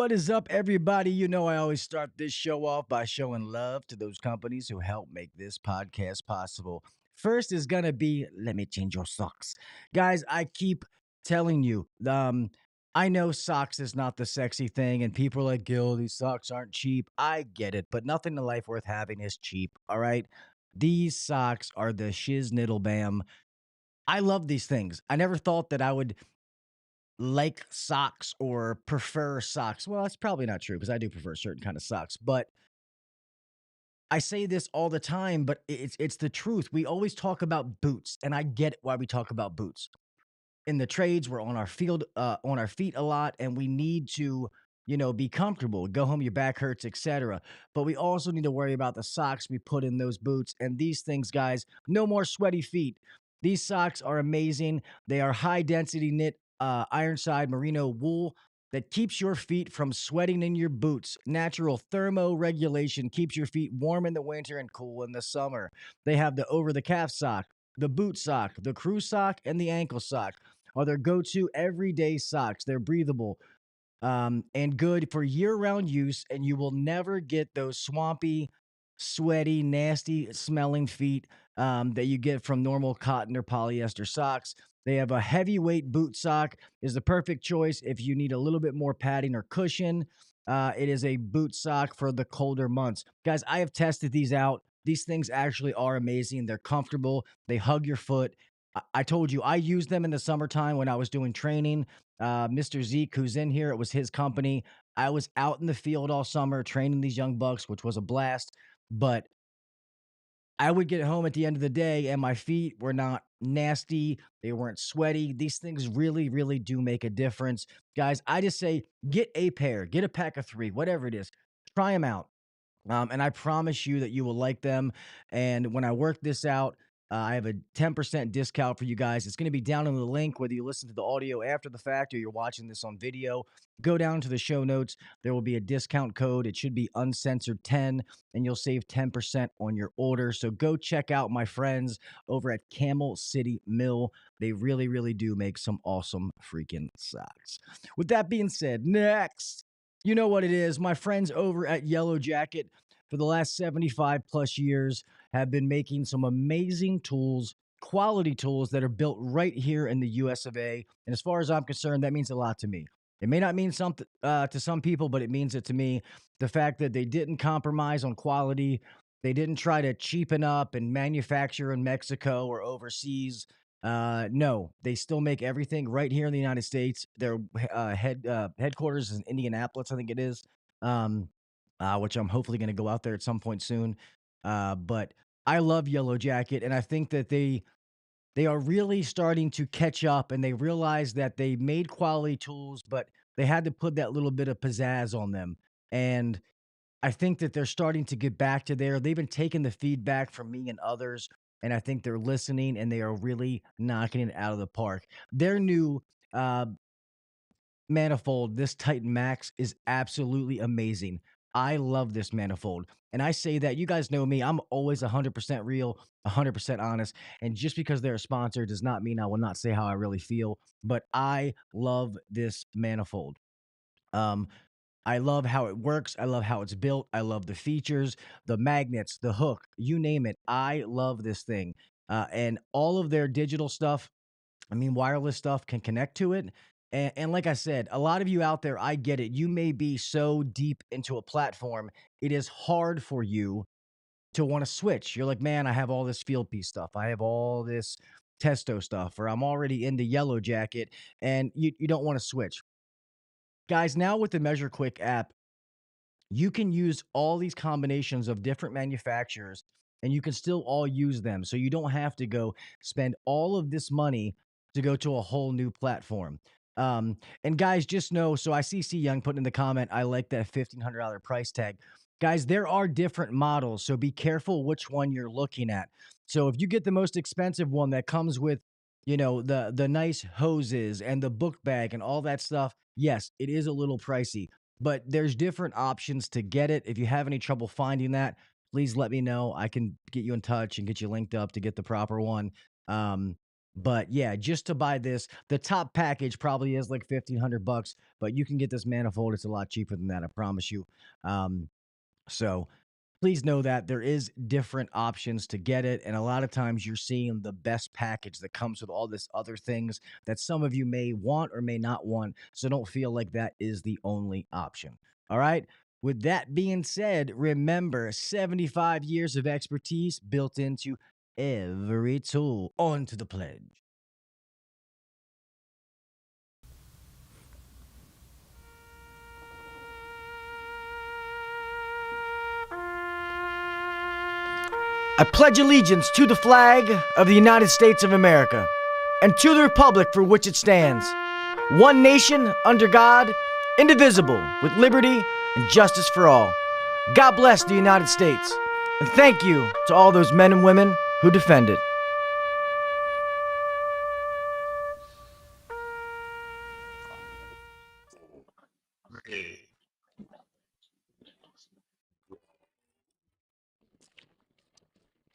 What is up, everybody? You know, I always start this show off by showing love to those companies who help make this podcast possible. First is going to be, let me change your socks. Guys, I keep telling you, I know socks is not the sexy thing, and people are like, Gil, these socks aren't cheap. I get it, but nothing in life worth having is cheap, all right? These socks are the shiz niddle bam. I love these things. I never thought that I would like socks or prefer socks. Well, that's probably not true because I do prefer certain kind of socks, but I say this all the time, but it's the truth. We always talk about boots, and I get why we talk about boots. In the trades, we're on our field, on our feet a lot, and we need to, be comfortable. Go home, your back hurts, etc. But we also need to worry about the socks we put in those boots. And these things, guys, no more sweaty feet. These socks are amazing. They are high density knit Ironside merino wool that keeps your feet from sweating in your boots. Natural thermo regulation keeps your feet warm in the winter and cool in the summer. They have the over the calf sock, the boot sock, the crew sock, and the ankle sock are their go-to everyday socks. They're breathable and good for year-round use, and you will never get those swampy, sweaty, nasty smelling feet that you get from normal cotton or polyester socks. They have a heavyweight boot sock is the perfect choice if you need a little bit more padding or cushion. It is a boot sock for the colder months. Guys, I have tested these out. These things actually are amazing. They're comfortable. They hug your foot. I told you I used them in the summertime when I was doing training. Mr. Zeke, who's in here, it was his company. I was out in the field all summer training these young bucks, which was a blast. But I would get home at the end of the day and my feet were not nasty. They weren't sweaty. These things really, really do make a difference. Guys, I just say get a pair, get a pack of three, whatever it is. Try them out. And I promise you that you will like them. And when I work this out, I have a 10% discount for you guys. It's going to be down in the link, whether you listen to the audio after the fact or you're watching this on video. Go down to the show notes. There will be a discount code. It should be uncensored 10, and you'll save 10% on your order. So go check out my friends over at Camel City Mill. They really, really do make some awesome freaking socks. With that being said, next. You know what it is. My friends over at Yellow Jacket for the last 75 plus years have been making some amazing tools, quality tools that are built right here in the US of A. And as far as I'm concerned, that means a lot to me. It may not mean something to some people, but it means it to me. The fact that they didn't compromise on quality, they didn't try to cheapen up and manufacture in Mexico or overseas. No, they still make everything right here in the United States. Their headquarters is in Indianapolis, I think it is, which I'm hopefully going to go out there at some point soon. But I love Yellow Jacket, and I think that they are really starting to catch up, and they realize that they made quality tools, but they had to put that little bit of pizzazz on them. And I think that they're starting to get back to there. They've been taking the feedback from me and others, and I think they're listening and they are really knocking it out of the park. Their new uh, manifold, this Titan Max, is absolutely amazing. I love this manifold. And I say that you guys know me, I'm always 100% real, 100% honest. And just because they're a sponsor does not mean I will not say how I really feel. But I love this manifold. Um, I love how it works. I love how it's built. I love the features, the magnets, the hook, you name it. I love this thing. And all of their digital stuff, I mean, wireless stuff can connect to it. And like I said, a lot of you out there, I get it. You may be so deep into a platform, it is hard for you to want to switch. You're like, man, I have all this field piece stuff. I have all this. testo stuff, or I'm already into Yellow Jacket, and you don't want to switch. Guys, now with the Measure Quick app, you can use all these combinations of different manufacturers and you can still all use them. So you don't have to go spend all of this money to go to a whole new platform. And guys, just know, so I see C Young putting in the comment, I like that $1,500 price tag. Guys, there are different models, so be careful which one you're looking at. So if you get the most expensive one that comes with, the nice hoses and the book bag and all that stuff, yes, it is a little pricey, but there's different options to get it. If you have any trouble finding that, please let me know. I can get you in touch and get you linked up to get the proper one. Um, but yeah, just to buy this, the top package probably is like $1,500, but you can get this manifold. It's a lot cheaper than that, I promise you. So please know that there is different options to get it, and a lot of times you're seeing the best package that comes with all this other things that some of you may want or may not want, so don't feel like that is the only option. All right, with that being said, remember 75 years of expertise built into every tool. On to the pledge. I pledge allegiance to the flag of the United States of America and to the republic for which it stands, one nation under God, indivisible, with liberty and justice for all. God bless the United States, and thank you to all those men and women who defend it.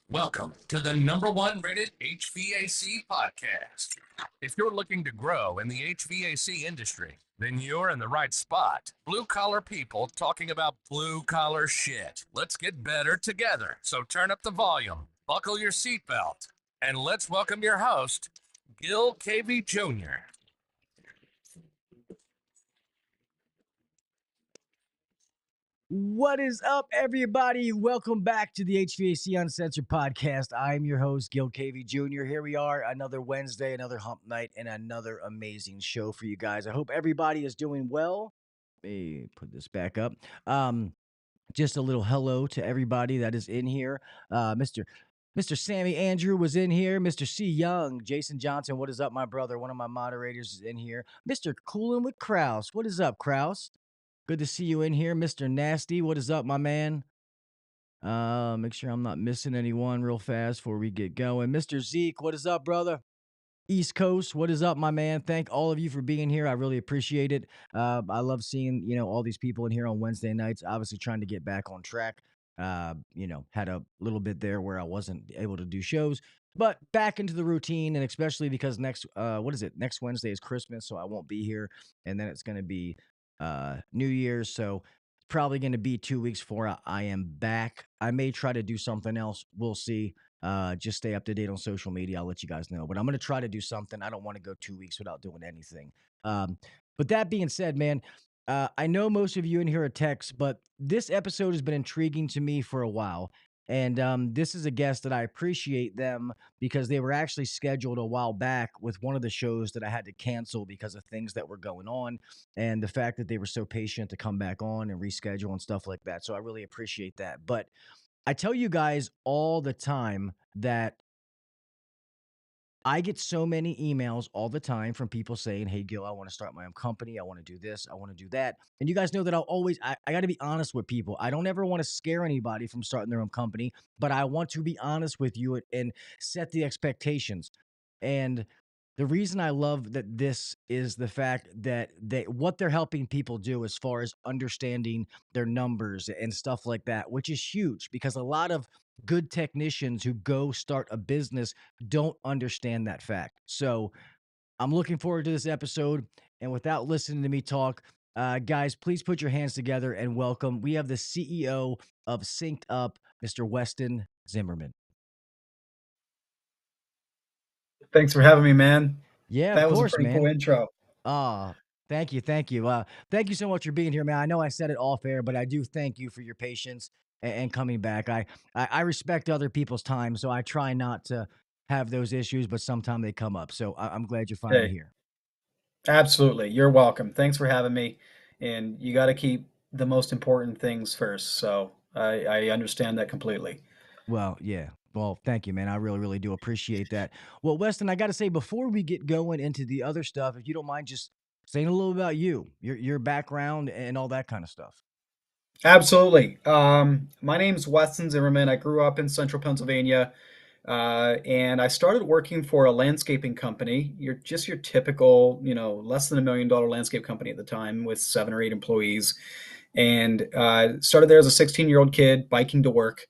Welcome to the #1 rated HVAC podcast. If you're looking to grow in the HVAC industry, then you're in the right spot. Blue collar people talking about blue collar shit. Let's get better together. So turn up the volume, buckle your seatbelt, and let's welcome your host, Gil Cavey Jr. What is up, everybody? Welcome back to the HVAC Uncensored Podcast. I'm your host, Gil Cavey Jr. Here we are, another Wednesday, another hump night, and another amazing show for you guys. I hope everybody is doing well. Let me put this back up. Just a little hello to everybody that is in here. Mr. Sammy Andrew was in here. Mr. C. Young, Jason Johnson, what is up, my brother? One of my moderators is in here. Mr. Coolin' with Kraus. What is up, Kraus? Good to see you in here, Mr. Nasty. What is up, my man? Make sure I'm not missing anyone real fast before we get going. Mr. Zeke, what is up, brother? East Coast, what is up, my man? Thank all of you for being here. I really appreciate it. I love seeing, all these people in here on Wednesday nights, obviously trying to get back on track. Had a little bit there where I wasn't able to do shows, but back into the routine, and especially because next Wednesday is Christmas, so I won't be here, and then it's going to be New Year's, so probably going to be 2 weeks before I am back. I may try to do something else. We'll see. Just stay up to date on social media. I'll let you guys know. But I'm going to try to do something. I don't want to go 2 weeks without doing anything. But that being said, man, I know most of you in here are techs, but this episode has been intriguing to me for a while. And this is a guest that I appreciate them because they were actually scheduled a while back with one of the shows that I had to cancel because of things that were going on, and the fact that they were so patient to come back on and reschedule and stuff like that. So I really appreciate that. But I tell you guys all the time that I get so many emails all the time from people saying, "Hey, Gil, I want to start my own company. I want to do this. I want to do that." And you guys know that I got to be honest with people. I don't ever want to scare anybody from starting their own company, but I want to be honest with you and set the expectations. And the reason I love that this is the fact that what they're helping people do as far as understanding their numbers and stuff like that, which is huge because a lot of good technicians who go start a business don't understand that fact. So I'm looking forward to this episode. And without listening to me talk, guys, please put your hands together and welcome. We have the CEO of SynkedUp, Mr. Weston Zimmerman. Thanks for having me, man. Yeah, of That was a course, pretty cool man. intro. Thank you, thank you. Thank you so much for being here, man. I know I said it off air, but I do thank you for your patience and coming back. I respect other people's time, so I try not to have those issues, but sometimes they come up. So I'm glad you're finally Hey, here. absolutely. You're welcome. Thanks for having me. And you got to keep the most important things first. So I understand that completely. Well, yeah. Well, thank you, man. I really, really do appreciate that. Well, Weston, I got to say, before we get going into the other stuff, if you don't mind just saying a little about you, your background, and all that kind of stuff. Absolutely. My name's Weston Zimmerman. I grew up in central Pennsylvania, and I started working for a landscaping company. You're just your typical, less than $1 million landscape company at the time with 7 or 8 employees. And started there as a 16-year-old kid biking to work.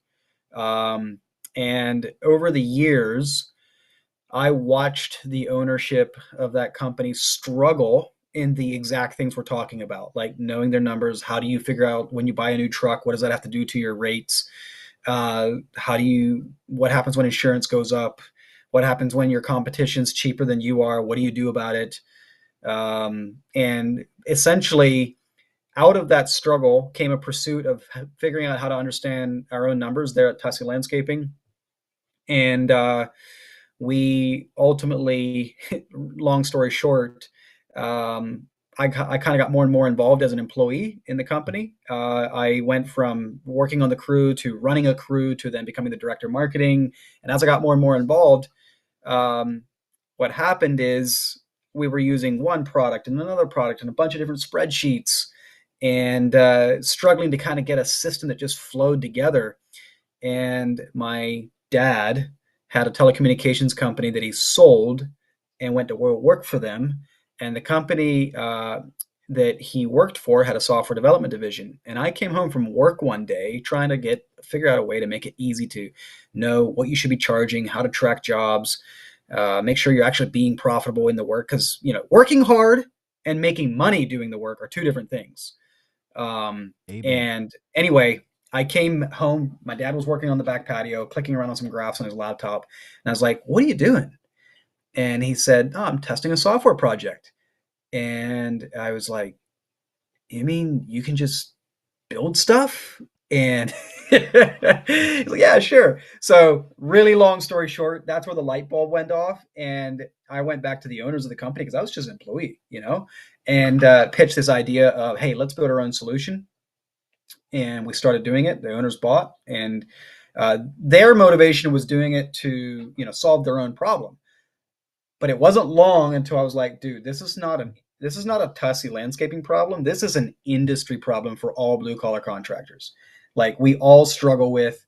Um, and over the years, I watched the ownership of that company struggle in the exact things we're talking about, like knowing their numbers. How do you figure out when you buy a new truck? What does that have to do to your rates? What happens when insurance goes up? What happens when your competition's cheaper than you are? What do you do about it? And essentially, out of that struggle came a pursuit of figuring out how to understand our own numbers there at Tussie Landscaping. And we ultimately, long story short, I kind of got more and more involved as an employee in the company. I went from working on the crew to running a crew to then becoming the director of marketing. And as I got more and more involved, um, what happened is we were using one product and another product and a bunch of different spreadsheets and struggling to kind of get a system that just flowed together. And my dad had a telecommunications company that he sold and went to work for them. And the company that he worked for had a software development division. And I came home from work one day trying to figure out a way to make it easy to know what you should be charging, how to track jobs, make sure you're actually being profitable in the work. Because working hard and making money doing the work are two different things. Amen. And anyway, I came home. My dad was working on the back patio, clicking around on some graphs on his laptop. And I was like, "What are you doing?" And he said, "Oh, I'm testing a software project." And I was like, "You mean you can just build stuff?" And he's like, "Yeah, sure." So, really long story short, that's where the light bulb went off. And I went back to the owners of the company because I was just an employee, and pitched this idea of, "Hey, let's build our own solution." And we started doing it. The owners bought, and their motivation was doing it to solve their own problem. But it wasn't long until I was like, dude, this is not a Tussie landscaping problem. This is an industry problem for all blue collar contractors. Like, we all struggle with,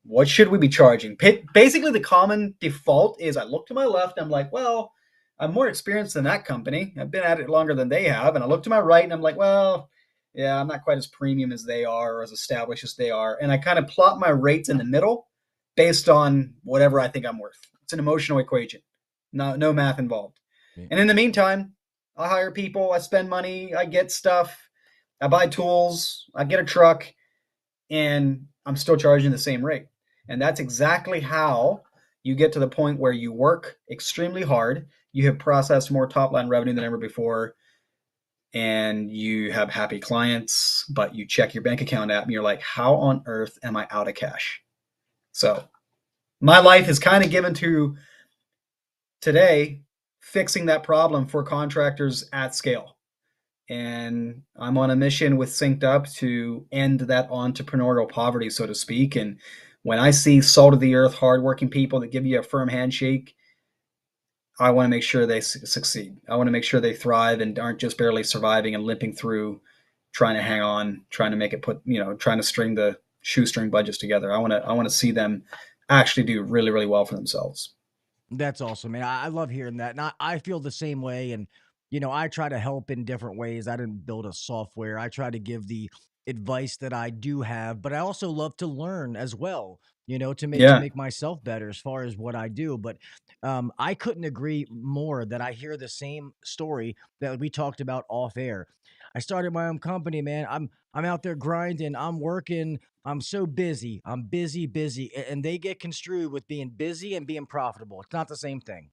what should we be charging? Basically, the common default is I look to my left and I'm like, well, I'm more experienced than that company. I've been at it longer than they have. And I look to my right and I'm like, well, yeah, I'm not quite as premium as they are or as established as they are. And I kind of plot my rates in the middle based on whatever I think I'm worth. It's an emotional equation, no math involved. Yeah. And in the meantime, I hire people, I spend money, I get stuff, I buy tools, I get a truck, and I'm still charging the same rate. And that's exactly how you get to the point where you work extremely hard, you have processed more top line revenue than ever before, and you have happy clients, but you check your bank account app and you're like, how on earth am I out of cash? So my life is kind of given to today fixing that problem for contractors at scale. And I'm on a mission with SynkedUp to end that entrepreneurial poverty, so to speak. And when I see salt of the earth, hardworking people that give you a firm handshake, I want to make sure they succeed. I want to make sure they thrive and aren't just barely surviving and limping through, trying to hang on, trying to make it trying to string the shoestring budgets together. I want to see them actually do really, really well for themselves. That's awesome, man. I love hearing that. And I feel the same way. And, I try to help in different ways. I didn't build a software. I try to give the advice that I do have, but I also love to learn as well, to Yeah, make myself better as far as what I do. But I couldn't agree more that I hear the same story that we talked about off air. I started my own company, man. I'm out there grinding. I'm working. I'm so busy. I'm busy, busy. And they get construed with being busy and being profitable. It's not the same thing.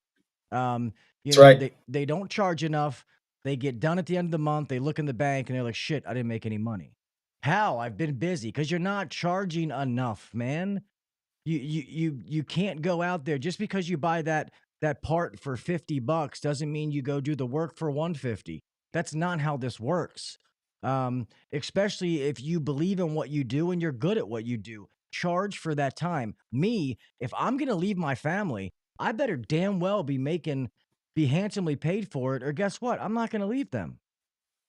Um, that's right. they don't charge enough. They get done at the end of the month. They look in the bank and they're like, shit, I didn't make any money. How? I've been busy because you're not charging enough, man. You can't go out there just because you buy that part for $50 doesn't mean you go do the work for 150. That's not how this works. Especially if you believe in what you do and you're good at what you do. Charge for that time. Me, if I'm gonna leave my family, I better damn well be handsomely paid for it, or guess what? I'm not gonna leave them.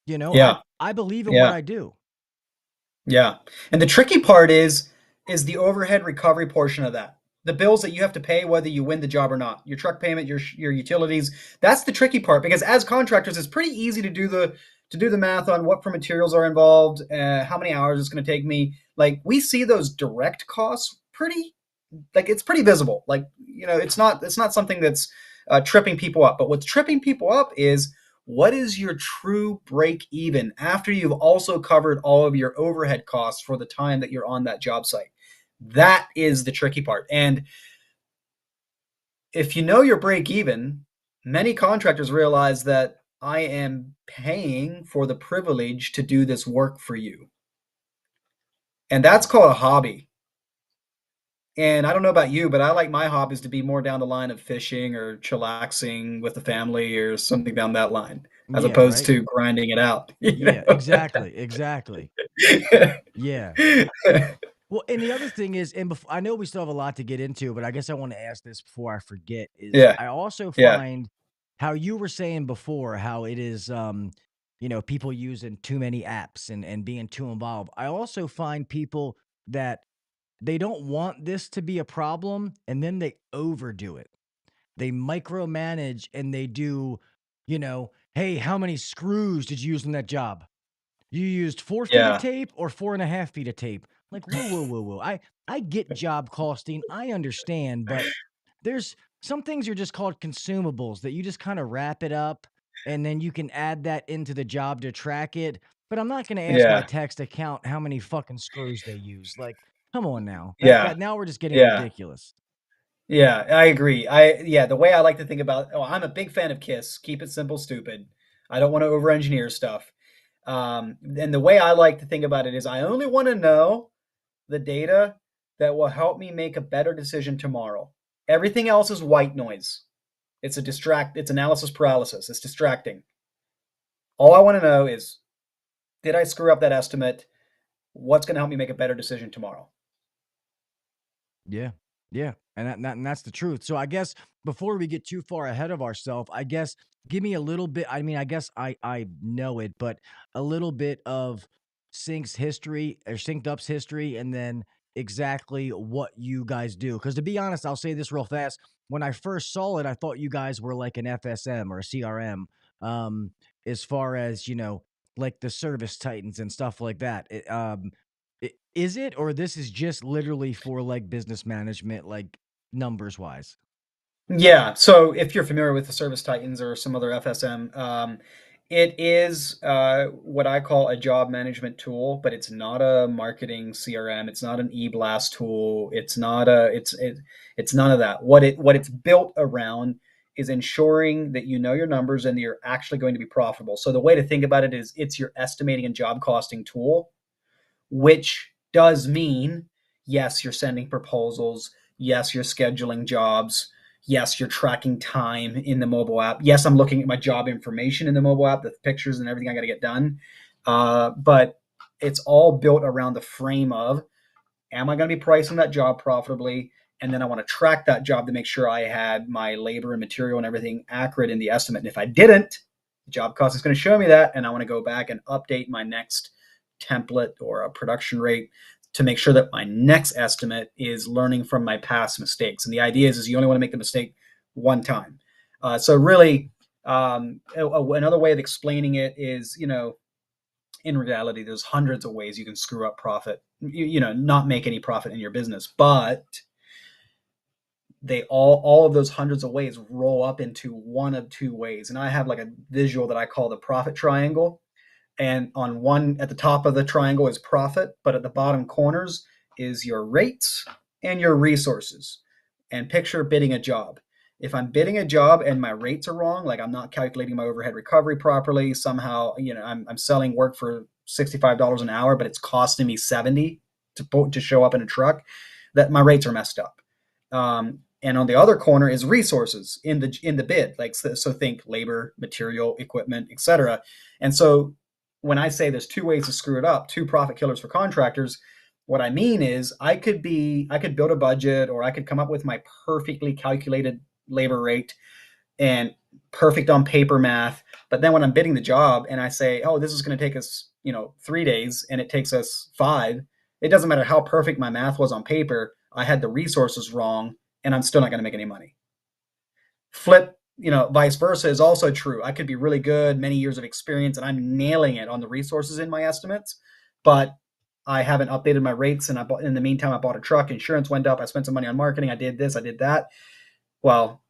You know, I Yeah. I believe in what Yeah. I do. Yeah. And the tricky part is the overhead recovery portion of that. The bills that you have to pay whether you win the job or not. Your truck payment, your utilities. That's the tricky part because as contractors it's pretty easy to do the math on what for materials are involved, how many hours it's going to take me. Like we see those direct costs pretty like it's pretty visible. Like, it's not something that's tripping people up. But what's tripping people up is what is your true break even after you've also covered all of your overhead costs for the time that you're on that job site. That is the tricky part. And if you know your break even, many contractors realize that I am paying for the privilege to do this work for you. And that's called a hobby. And I don't know about you, but I like my hobbies to be more down the line of fishing or chillaxing with the family or something down that line, as Yeah, opposed right? to grinding it out. Yeah, exactly. Exactly. Yeah. Well, and the other thing is, and I know we still have a lot to get into, but I guess I want to ask this before I forget, is Yeah, I also yeah, find how you were saying before, how it is, people using too many apps and being too involved. I also find people that they don't want this to be a problem and then they overdo it. They micromanage and they do, hey, how many screws did you use in that job? You used 4 feet of yeah, tape or 4.5 feet of tape. Like, whoa, whoa, whoa, whoa. I get job costing. I understand, but there's some things are just called consumables that you just kind of wrap it up and then you can add that into the job to track it. But I'm not going to ask my yeah, techs to count how many fucking screws they use. Like, come on now. yeah, That now we're just getting yeah. ridiculous. Yeah, I agree. The way I like to think about I'm a big fan of KISS. Keep it simple, stupid. I don't want to over engineer stuff. And the way I like to think about it is I only want to know the data that will help me make a better decision tomorrow. Everything else is white noise. It's analysis paralysis. It's distracting. All I want to know is, did I screw up that estimate? What's going to help me make a better decision tomorrow? Yeah. Yeah. And that's the truth. So I guess before we get too far ahead of ourselves, I guess give me a little bit. I mean, I guess I know it, but a little bit of Sync's history or Synced Up's history, and then exactly what you guys do. Because to be honest, I'll say this real fast. When I first saw it, I thought you guys were like an FSM or a CRM, um, as far as like the service titans and stuff like that. Is it, or this is just literally for like business management, like numbers wise? Yeah. So if you're familiar with the Service Titans or some other FSM, it is what I call a job management tool, but it's not a marketing CRM. It's not an e-blast tool. It's none of that. What it's built around is ensuring that you know your numbers and you're actually going to be profitable. So the way to think about it is it's your estimating and job costing tool, which does mean, yes, you're sending proposals. Yes, you're scheduling jobs. Yes, you're tracking time in the mobile app. Yes, I'm looking at my job information in the mobile app, the pictures and everything I got to get done. But it's all built around the frame of, am I going to be pricing that job profitably? And then I want to track that job to make sure I had my labor and material and everything accurate in the estimate. And if I didn't, the job cost is going to show me that. And I want to go back and update my next template or a production rate to make sure that my next estimate is learning from my past mistakes. And the idea is you only want to make the mistake one time. So really, another way of explaining it is, in reality, there's hundreds of ways you can screw up profit, not make any profit in your business, but they all of those hundreds of ways roll up into one of two ways. And I have like a visual that I call the profit triangle. And on one at the top of the triangle is profit, but at the bottom corners is your rates and your resources. And picture bidding a job. If I'm bidding a job and my rates are wrong, like I'm not calculating my overhead recovery properly, somehow, I'm selling work for $65 an hour, but it's costing me 70 to show up in a truck, that my rates are messed up. And on the other corner is resources in the bid, like so think labor, material, equipment, etc. And so when I say there's two ways to screw it up, two profit killers for contractors, what I mean is I could build a budget, or I could come up with my perfectly calculated labor rate and perfect on paper math. But then when I'm bidding the job and I say, oh, this is going to take us, 3 days and it takes us 5, it doesn't matter how perfect my math was on paper. I had the resources wrong and I'm still not going to make any money. Flip, vice versa is also true. I could be really good, many years of experience, and I'm nailing it on the resources in my estimates, but I haven't updated my rates. And in the meantime, I bought a truck, insurance went up, I spent some money on marketing, I did this, I did that. Well,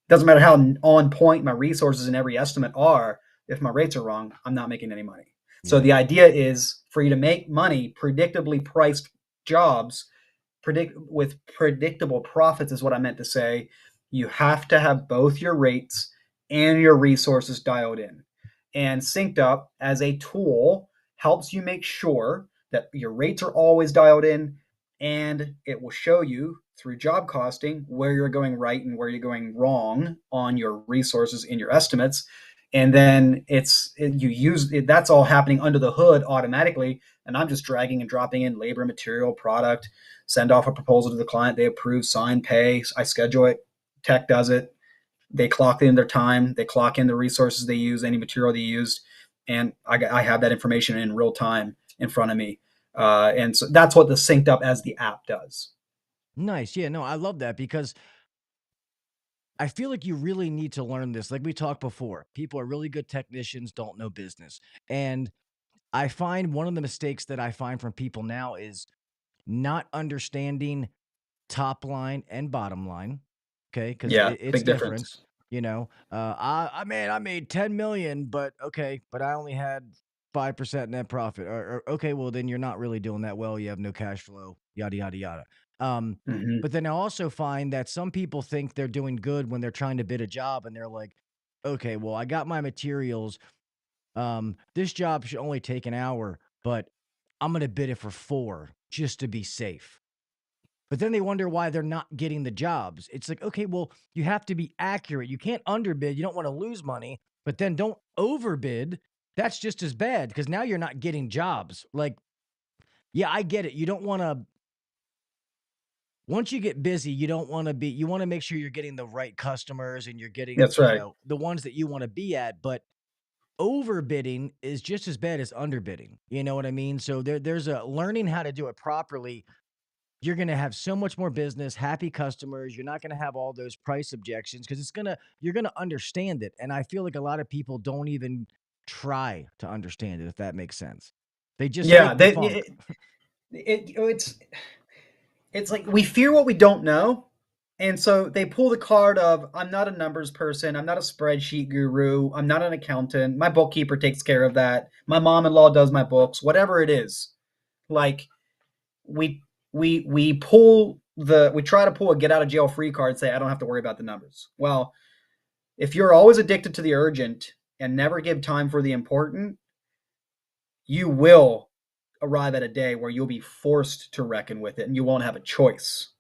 doesn't matter how on point my resources in every estimate are. If my rates are wrong, I'm not making any money. Yeah. So the idea is for you to make money, predictably priced jobs, with predictable profits is what I meant to say. You have to have both your rates and your resources dialed in. And SynkedUp as a tool helps you make sure that your rates are always dialed in, and it will show you through job costing where you're going right and where you're going wrong on your resources in your estimates. And then that's all happening under the hood automatically. And I'm just dragging and dropping in labor, material, product, send off a proposal to the client. They approve, sign, pay. I schedule it. Tech does it. They clock in their time. They clock in the resources they use, any material they used. And I have that information in real time in front of me. And so that's what the SynkedUp as the app does. Nice. Yeah, no, I love that, because I feel like you really need to learn this. Like we talked before, people are really good technicians, don't know business. And I find one of the mistakes that I find from people now is not understanding top line and bottom line. Okay. Because it's big difference. I made 10 million, but I only had 5% net profit. Or okay, well then you're not really doing that well. You have no cash flow, yada, yada, yada. But then I also find that some people think they're doing good when they're trying to bid a job, and they're like, okay, well, I got my materials. This job should only take an hour, but I'm going to bid it for 4 just to be safe. But then they wonder why they're not getting the jobs. It's like, okay, well, you have to be accurate. You can't underbid. You don't want to lose money, but then don't overbid. That's just as bad, because now you're not getting jobs. Like, yeah, I get it. You don't want to. Once you get busy, you want to make sure you're getting the right customers and you're getting, That's right. the ones that you want to be at. But overbidding is just as bad as underbidding. You know what I mean? So there's a learning how to do it properly. You're going to have so much more business, happy customers. You're not going to have all those price objections, because you're going to understand it. And I feel like a lot of people don't even try to understand it, if that makes sense. They just fake the funk. It's like we fear what we don't know. And so they pull the card of, I'm not a numbers person. I'm not a spreadsheet guru. I'm not an accountant. My bookkeeper takes care of that. My mom-in-law does my books, whatever it is. Like we try to pull a get out of jail free card and say, I don't have to worry about the numbers. Well, if you're always addicted to the urgent and never give time for the important, you will arrive at a day where you'll be forced to reckon with it and you won't have a choice.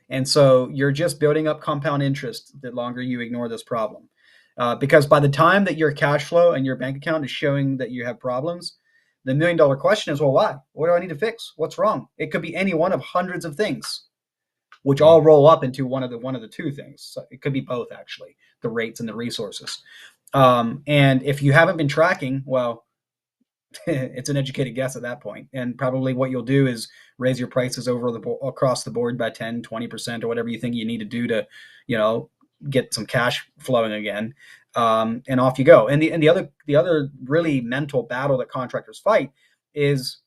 And so you're just building up compound interest the longer you ignore this problem. Because by the time that your cash flow and your bank account is showing that you have problems, the $1 million question is, well, why? What do I need to fix? What's wrong? It could be any one of hundreds of things, which all roll up into one of the two things. So it could be both, actually, the rates and the resources. And if you haven't been tracking, well, it's an educated guess at that point. And probably what you'll do is raise your prices across the board by 10, 20%, or whatever you think you need to do to, get some cash flowing again. And off you go. And the other really mental battle that contractors fight is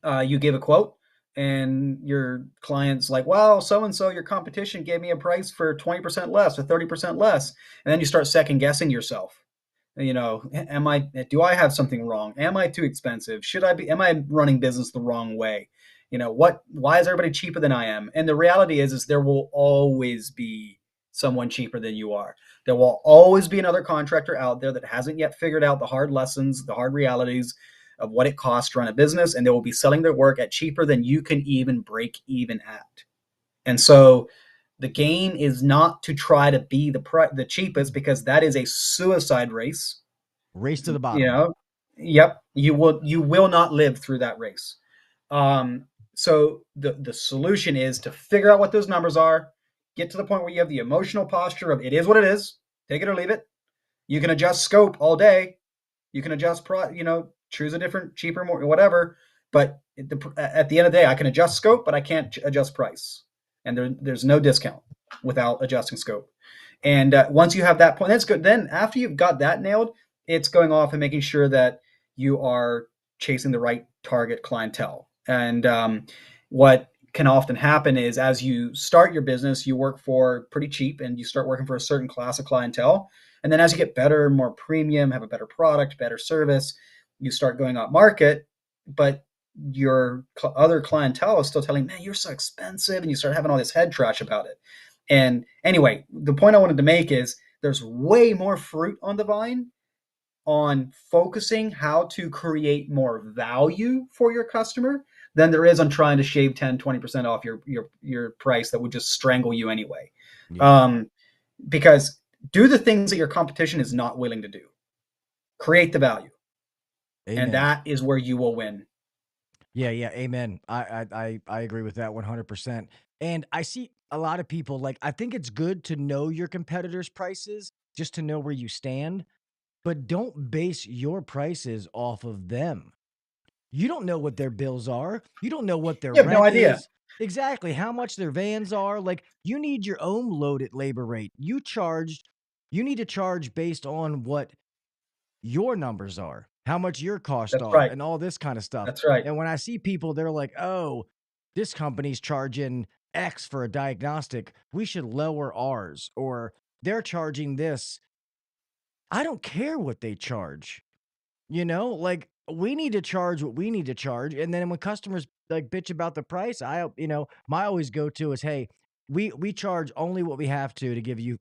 you give a quote and your client's like, well, so-and-so, your competition gave me a price for 20% less or 30% less. And then you start second guessing yourself. Do I have something wrong? Am I too expensive? Am I running business the wrong way? Why is everybody cheaper than I am? And the reality is there will always be someone cheaper than you are. There will always be another contractor out there that hasn't yet figured out the hard lessons, the hard realities of what it costs to run a business. And they will be selling their work at cheaper than you can even break even at. And so the game is not to try to be the cheapest, because that is a suicide race. Race to the You bottom. know, yep, you will not live through that race. So the solution is to figure out what those numbers are, get to the point where you have the emotional posture of it is what it is, take it or leave it. You can adjust scope all day. You can adjust choose a different, cheaper, more, whatever. But at the end of the day, I can adjust scope, but I can't adjust price. And there's no discount without adjusting scope. And once you have that point, that's good. Then after you've got that nailed, it's going off and making sure that you are chasing the right target clientele. And what can often happen is, as you start your business, you work for pretty cheap and you start working for a certain class of clientele. And then as you get better, more premium, have a better product, better service, you start going up market, but your other clientele is still telling, man, you're so expensive. And you start having all this head trash about it. And anyway, the point I wanted to make is there's way more fruit on the vine on focusing how to create more value for your customer than there is on trying to shave 10-20% off your price that would just strangle you anyway. Yeah. Because do the things that your competition is not willing to do. Create the value. And Amen. that is where you will win. Yeah, yeah, amen. I agree with that 100%. And I see a lot of people, like, I think it's good to know your competitors' prices just to know where you stand, but don't base your prices off of them. You don't know what their bills are. You don't know what their You have no rent idea. is. Exactly, how much their vans are. Like, you need your own loaded labor rate. You need to charge based on what your numbers are, how much your costs That's are, right. and all this kind of stuff. That's right. And when I see people, they're like, oh, this company's charging X for a diagnostic, we should lower ours, or they're charging this. I don't care what they charge. Like, we need to charge what we need to charge. And then when customers like bitch about the price, my always go to is, hey, we charge only what we have to give you.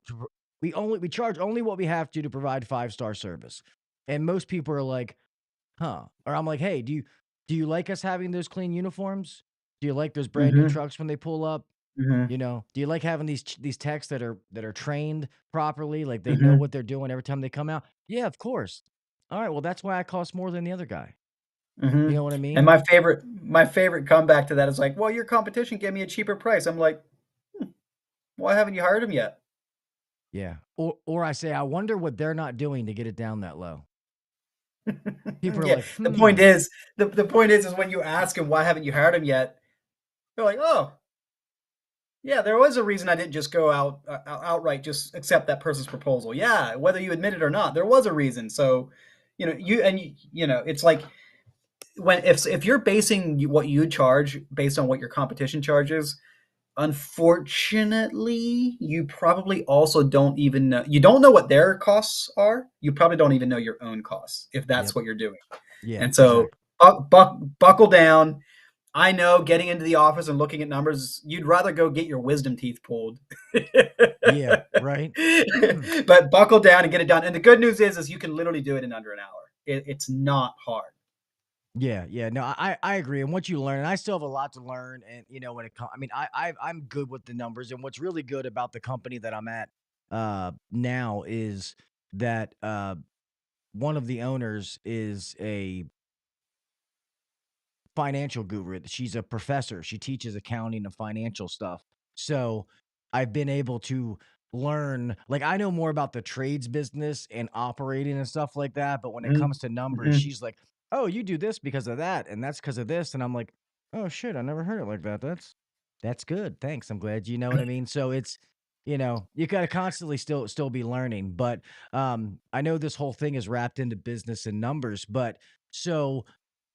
We charge only what we have to provide 5-star service. And most people are like, huh? Or I'm like, hey, do you like us having those clean uniforms? Do you like those brand new Mm-hmm. trucks when they pull up? Mm-hmm. Do you like having these techs that are trained properly, like they know Mm-hmm. what they're doing every time they come out? Yeah, of course. All right, well, that's why I cost more than the other guy. You Mm-hmm. know what I And mean? my favorite comeback to that is like, well, your competition gave me a cheaper price. I'm like, why haven't you hired him yet? Yeah. Or I say, I wonder what they're not doing to get it down that low. People are Yeah. like, The point hmm. is, the point is when you ask him why haven't you hired him yet, they're like, oh, yeah, there was a reason I didn't just go outright just accept that person's proposal. Yeah, whether you admit it or not, there was a reason. So, it's like when if you're basing what you charge based on what your competition charges, unfortunately, you probably also don't know what their costs are. You probably don't even know your own costs if that's Yep. what you're doing. Yeah, And so exactly. buckle down. I know getting into the office and looking at numbers, you'd rather go get your wisdom teeth pulled. Yeah, right. But buckle down and get it done. And the good news is you can literally do it in under an hour. It's not hard. Yeah, yeah. No, I agree. And what you learn, and I still have a lot to learn. And when it comes, I mean, I'm good with the numbers. And what's really good about the company that I'm at now is that one of the owners is a financial guru. She's a professor. She teaches accounting and financial stuff. So I've been able to learn, like, I know more about the trades business and operating and stuff like that. But when it Mm-hmm. comes to numbers, Mm-hmm. she's like, oh, you do this because of that, and that's because of this. And I'm like, oh shit, I never heard it like that. That's good. Thanks. I'm glad, you know what I mean? So it's, you got to constantly still be learning. But I know this whole thing is wrapped into business and numbers. But so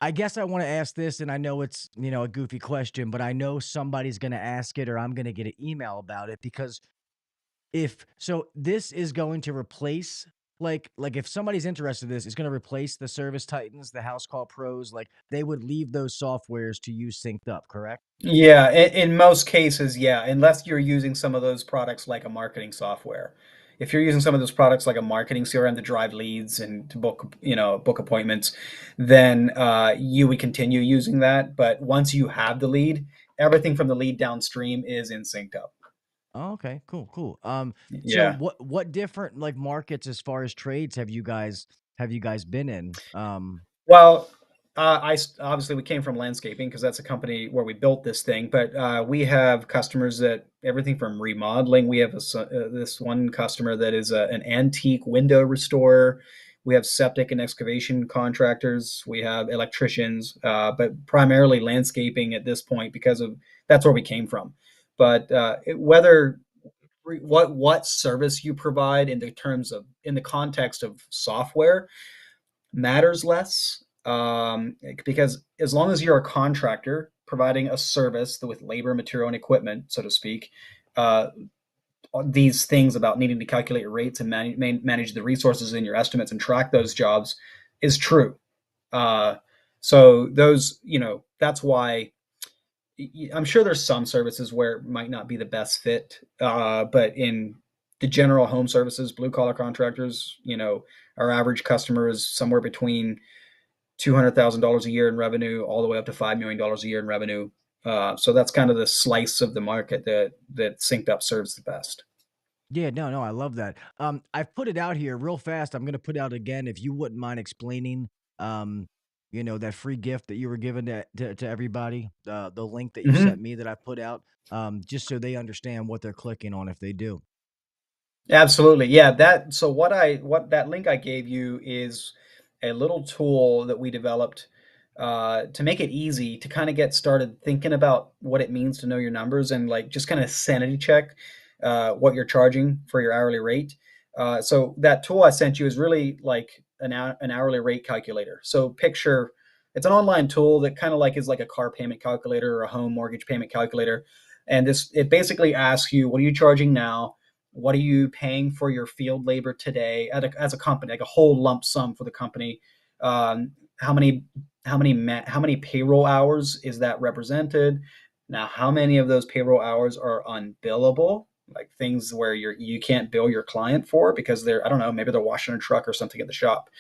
I guess I want to ask this, and I know it's, a goofy question, but I know somebody's going to ask it, or I'm going to get an email about it, because if so, this is going to replace, like if somebody's interested in this, it's going to replace the Service Titans, the House Call Pros. Like, they would leave those softwares to use SynkedUp, correct? Yeah, in most cases, yeah, unless you're using some of those products like a marketing software. if you're using some of those products like a marketing CRM to drive leads and to book appointments, then you would continue using that. But once you have the lead, everything from the lead downstream is in SynkedUp. Oh, okay, cool, cool. So Yeah. what different like markets as far as trades have you guys been in? Well, obviously we came from landscaping because that's a company where we built this thing. But we have customers that everything from remodeling. We have this one customer that is an antique window restorer. We have septic and excavation contractors. We have electricians, but primarily landscaping at this point because of that's where we came from. But whether what service you provide in the terms of in the context of software matters less, because as long as you're a contractor providing a service with labor, material, and equipment, so to speak, uh, these things about needing to calculate your rates and manage the resources in your estimates and track those jobs is true. Uh, so those, that's why I'm sure there's some services where it might not be the best fit, but in the general home services, blue collar contractors, our average customer is somewhere between $200,000 a year in revenue, all the way up to $5 million a year in revenue. So that's kind of the slice of the market that SynkedUp serves the best. Yeah, no, no, I love that. I've put it out here real fast. I'm gonna put it out again if you wouldn't mind explaining, um, that free gift that you were giving to everybody, the link that you Mm-hmm. sent me that I put out, just so they understand what they're clicking on if they do. Absolutely. Yeah, what that link I gave you is a little tool that we developed to make it easy to kind of get started thinking about what it means to know your numbers and like just kind of sanity check what you're charging for your hourly rate. So that tool I sent you is really like an hourly rate calculator. So picture it's an online tool that kind of like is like a car payment calculator or a home mortgage payment calculator. And this it basically asks you, what are you charging now? What are you paying for your field labor today as a company, like a whole lump sum for the company? Um, how many how many payroll hours is that represented? Now, how many of those payroll hours are unbillable? Like things where you can't bill your client for because they're I don't know, maybe they're washing a truck or something at the shop.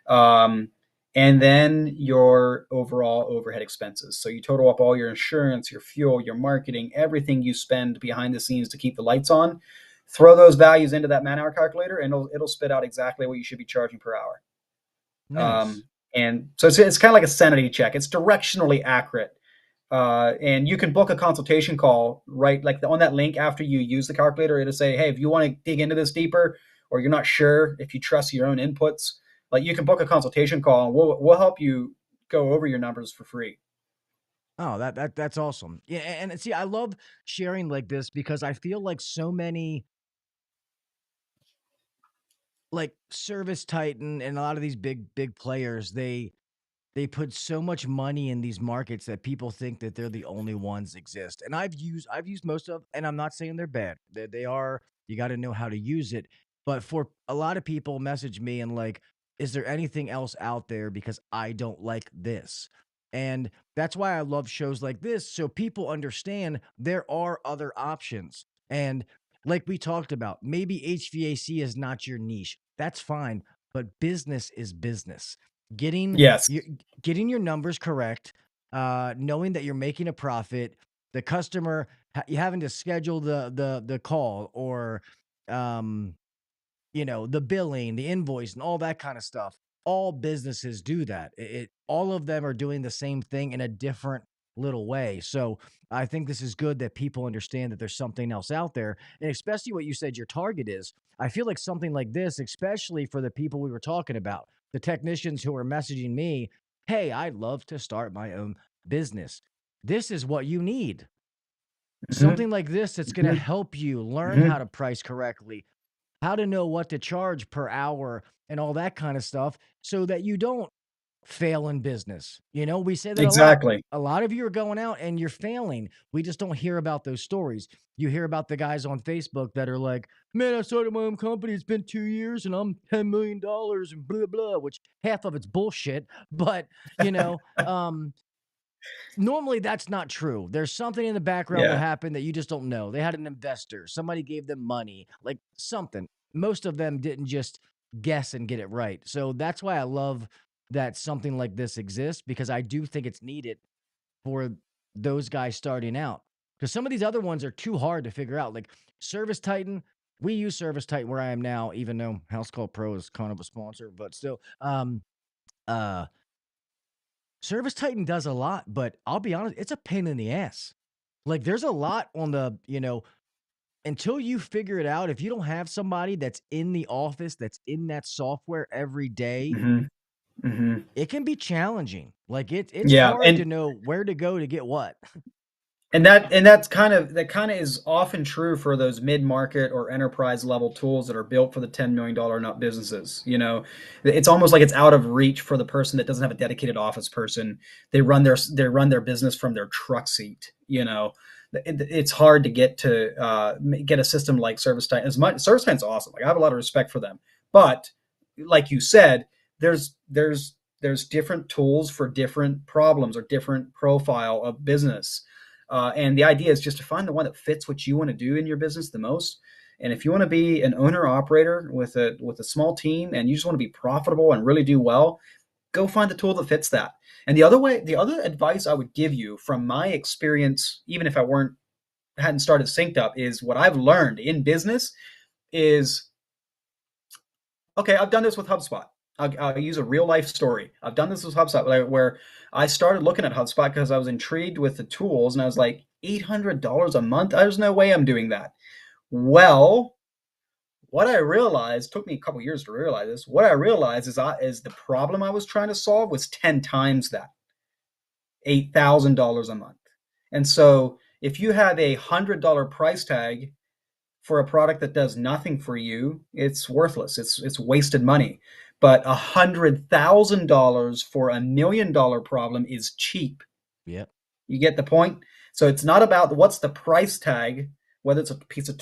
Um, and then your overall overhead expenses. So you total up all your insurance, your fuel, your marketing, everything you spend behind the scenes to keep the lights on. Throw those values into that man hour calculator, and it'll spit out exactly what you should be charging per hour. Nice. And so it's kind of like a sanity check. It's directionally accurate. And you can book a consultation call right like on that link after you use the calculator. It'll say, hey, if you want to dig into this deeper, or you're not sure if you trust your own inputs, like you can book a consultation call, and we'll help you go over your numbers for free. Oh, that's awesome. Yeah, and see, I love sharing like this because I feel like so many like Service Titan and a lot of these big players, they put so much money in these markets that people think that they're the only ones exist. And I've used most of, and I'm not saying they're bad. They are. You got to know how to use it. But for a lot of people, message me and like, is there anything else out there? Because I don't like this. And that's why I love shows like this, so people understand there are other options. And like we talked about, maybe HVAC is not your niche. That's fine, but business is business. Getting Yes, your getting your numbers correct, knowing that you're making a profit, the customer you having to schedule the call or um the billing, the invoice, and all that kind of stuff. All businesses do that. All of them are doing the same thing in a different little way. So I think this is good that people understand that there's something else out there, and especially what you said your target is. I feel like something like this, especially for the people we were talking about, the technicians who are messaging me, "Hey, I'd love to start my own business." This is what you need. mm-hmm. Something like this that's going to Mm-hmm. help you learn how Mm-hmm. to price correctly, how to know what to charge per hour and all that kind of stuff so that you don't fail in business. We say that a lot. Exactly. A lot of you are going out and you're failing. We just don't hear about those stories. You hear about the guys on Facebook that are like, man, I started my own company. It's been 2 years and I'm $10 million and blah, blah, which half of it's bullshit. But, normally that's not true. There's something in the background that Yeah. happened that you just don't know. They had an investor, somebody gave them money, like something. most of them didn't just guess and get it right. So that's why I love that something like this exists, because I do think it's needed for those guys starting out. Because some of these other ones are too hard to figure out. Like Service Titan, we use Service Titan where I am now, even though House Call Pro is kind of a sponsor, but still. Uh Service Titan does a lot, but I'll be honest, it's a pain in the ass. Like there's a lot on the, until you figure it out, if you don't have somebody that's in the office, that's in that software every day, Hmm. Hmm. it can be challenging. Like it's Yeah, hard to know where to go to get what. that kind of is often true for those mid-market or enterprise level tools that are built for the $10 million and up businesses. It's almost like it's out of reach for the person that doesn't have a dedicated office person. They run their business from their truck seat. It's hard to get a system like ServiceTitan. ServiceTitan's awesome. Like I have a lot of respect for them, but like you said, there's different tools for different problems or different profile of business. And the idea is just to find the one that fits what you want to do in your business the most. And if you want to be an owner operator with a small team and you just want to be profitable and really do well, go find the tool that fits that. And the other advice I would give you from my experience, even if I hadn't started SynkedUp, is what I've learned in business is, okay, I've done this with HubSpot. I'll use a real life story. I've done this with HubSpot where I started looking at HubSpot because I was intrigued with the tools and I was like, $800 a month? There's no way I'm doing that. Well, what I realized, took me a couple years to realize this, what I realized is the problem I was trying to solve was 10 times that, $8,000 a month. And so if you have a $100 price tag for a product that does nothing for you, it's worthless. It's wasted money. But $100,000 for $1 million problem is cheap. Yep. You get the point? So it's not about what's the price tag, whether it's a piece of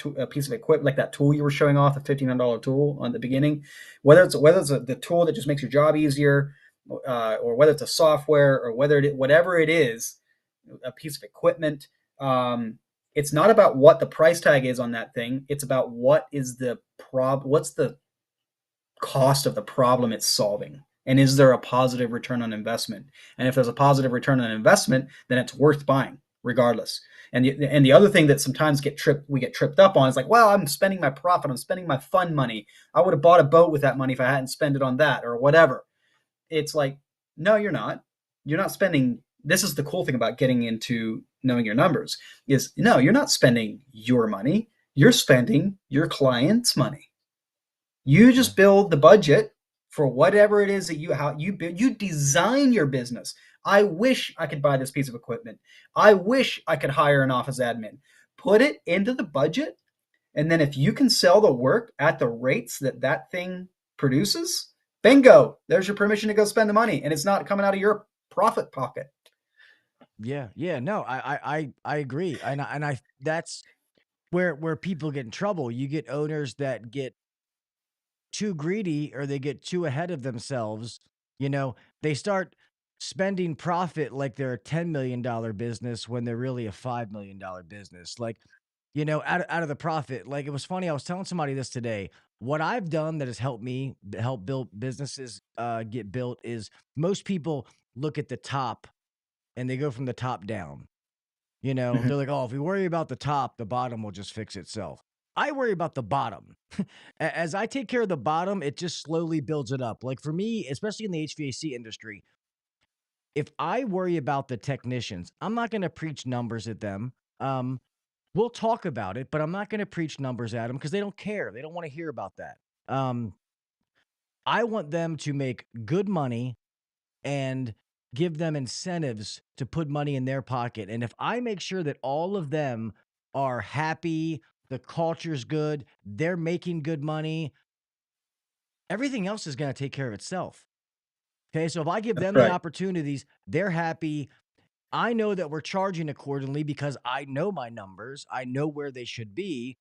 equipment like that tool you were showing off, the $1,500 tool on the beginning, whether it's the tool that just makes your job easier, or whether it's a software, or whatever it is, a piece of equipment. It's not about what the price tag is on that thing. It's about what's the cost of the problem it's solving. And is there a positive return on investment? And if there's a positive return on investment, then it's worth buying regardless. And the other thing that sometimes we get tripped up on is like, well, I'm spending my profit. I'm spending my fun money. I would have bought a boat with that money if I hadn't spent it on that or whatever. It's like, no, you're not. You're not spending. This is the cool thing about getting into knowing your numbers is, no, you're not spending your money. You're spending your client's money. You just build the budget for whatever it is that you design your business. I wish I could buy this piece of equipment. I wish I could hire an office admin. Put it into the budget, and then if you can sell the work at the rates that thing produces, bingo, there's your permission to go spend the money, and it's not coming out of your profit pocket. Yeah. No, I agree. And that's where people get in trouble. You get owners that get too greedy or they get too ahead of themselves. They start spending profit like they're a $10 million business when they're really a $5 million business. Like, out of the profit. Like, it was funny. I was telling somebody this today. What I've done that has helped me help build businesses get built is most people look at the top and they go from the top down. They're like, oh, if we worry about the top, the bottom will just fix itself. I worry about the bottom. As I take care of the bottom, it just slowly builds it up. Like for me, especially in the HVAC industry, if I worry about the technicians, I'm not going to preach numbers at them. We'll talk about it, but I'm not going to preach numbers at them because they don't care. They don't want to hear about that. I want them to make good money and give them incentives to put money in their pocket. And if I make sure that all of them are happy, the culture's good, they're making good money, everything else is going to take care of itself. Okay. So if I give That's them the right. opportunities, they're happy. I know that we're charging accordingly because I know my numbers. I know where they should be.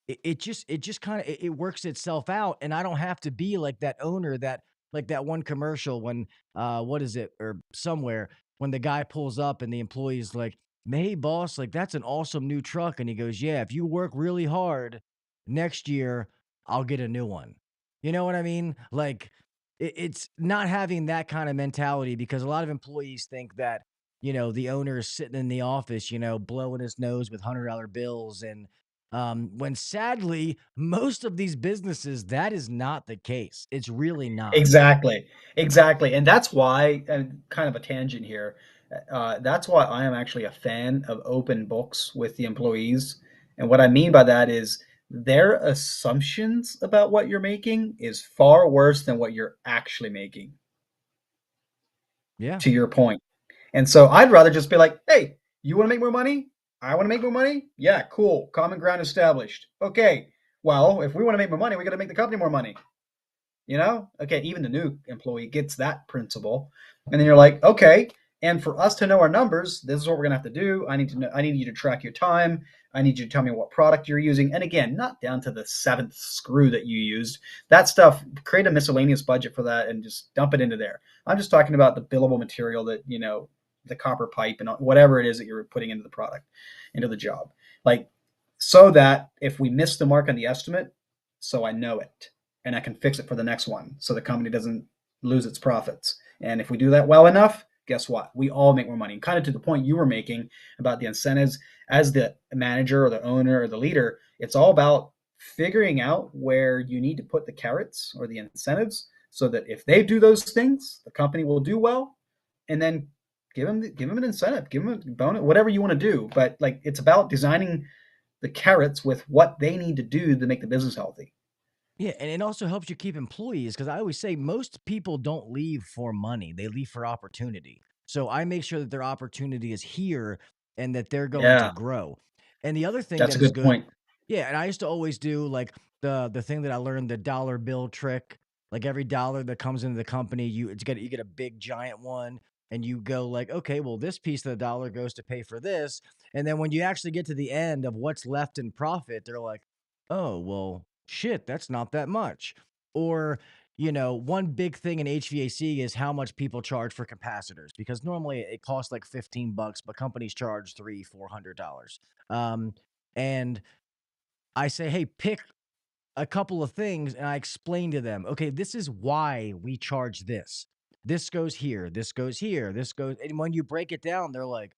It just kind of it works itself out, and I don't have to be like that owner that like that one commercial when what is it or somewhere when the guy pulls up and the employee's like, "Hey boss, like that's an awesome new truck," and he goes, "Yeah, if you work really hard next year, I'll get a new one. You know what I mean? Like it's not having that kind of mentality because a lot of employees think that, the owner is sitting in the office, blowing his nose with $100 bills. And when sadly, most of these businesses, that is not the case. It's really not. Exactly, exactly, and that's why, and kind of a tangent here, that's why I am actually a fan of open books with the employees, and what I mean by that is their assumptions about what you're making is far worse than what you're actually making, Yeah. to your point. And so I'd rather just be like, "Hey, you wanna make more money? I wanna make more money? Yeah, cool, common ground established. Okay, well, if we wanna make more money, we gotta make the company more money." Okay, even the new employee gets that principle, and then you're like, okay, and for us to know our numbers, this is what we're going to have to do. I need you to track your time. I need you to tell me what product you're using, and again, not down to the seventh screw that you used. That stuff, create a miscellaneous budget for that and just dump it into there. I'm just talking about the billable material, that the copper pipe and whatever it is that you're putting into the product, into the job, like, so that if we miss the mark on the estimate, so I know it and I can fix it for the next one so the company doesn't lose its profits. And if we do that well enough, guess what? We all make more money. Kind of to the point you were making about the incentives, as the manager or the owner or the leader, it's all about figuring out where you need to put the carrots or the incentives so that if they do those things, the company will do well, and then give them an incentive, give them a bonus, whatever you want to do. But like, it's about designing the carrots with what they need to do to make the business healthy. Yeah, and it also helps you keep employees because I always say most people don't leave for money, they leave for opportunity. So I make sure that their opportunity is here and that they're going to Yeah, grow. And the other thing that's that a is good good, point. yeah, and I used to always do like the thing that I learned, the dollar bill trick. Like every dollar that comes into the company, you get a big giant one, and you go like, okay, well, this piece of the dollar goes to pay for this. And then when you actually get to the end of what's left in profit, they're like, oh, well, shit, that's not that much. Or, one big thing in HVAC is how much people charge for capacitors because normally it costs like $15, but companies charge $300-$400. Um, and I say, hey, pick a couple of things, and I explain to them, okay, this is why we charge this. This goes here, this goes here, this goes. And when you break it down, they're like,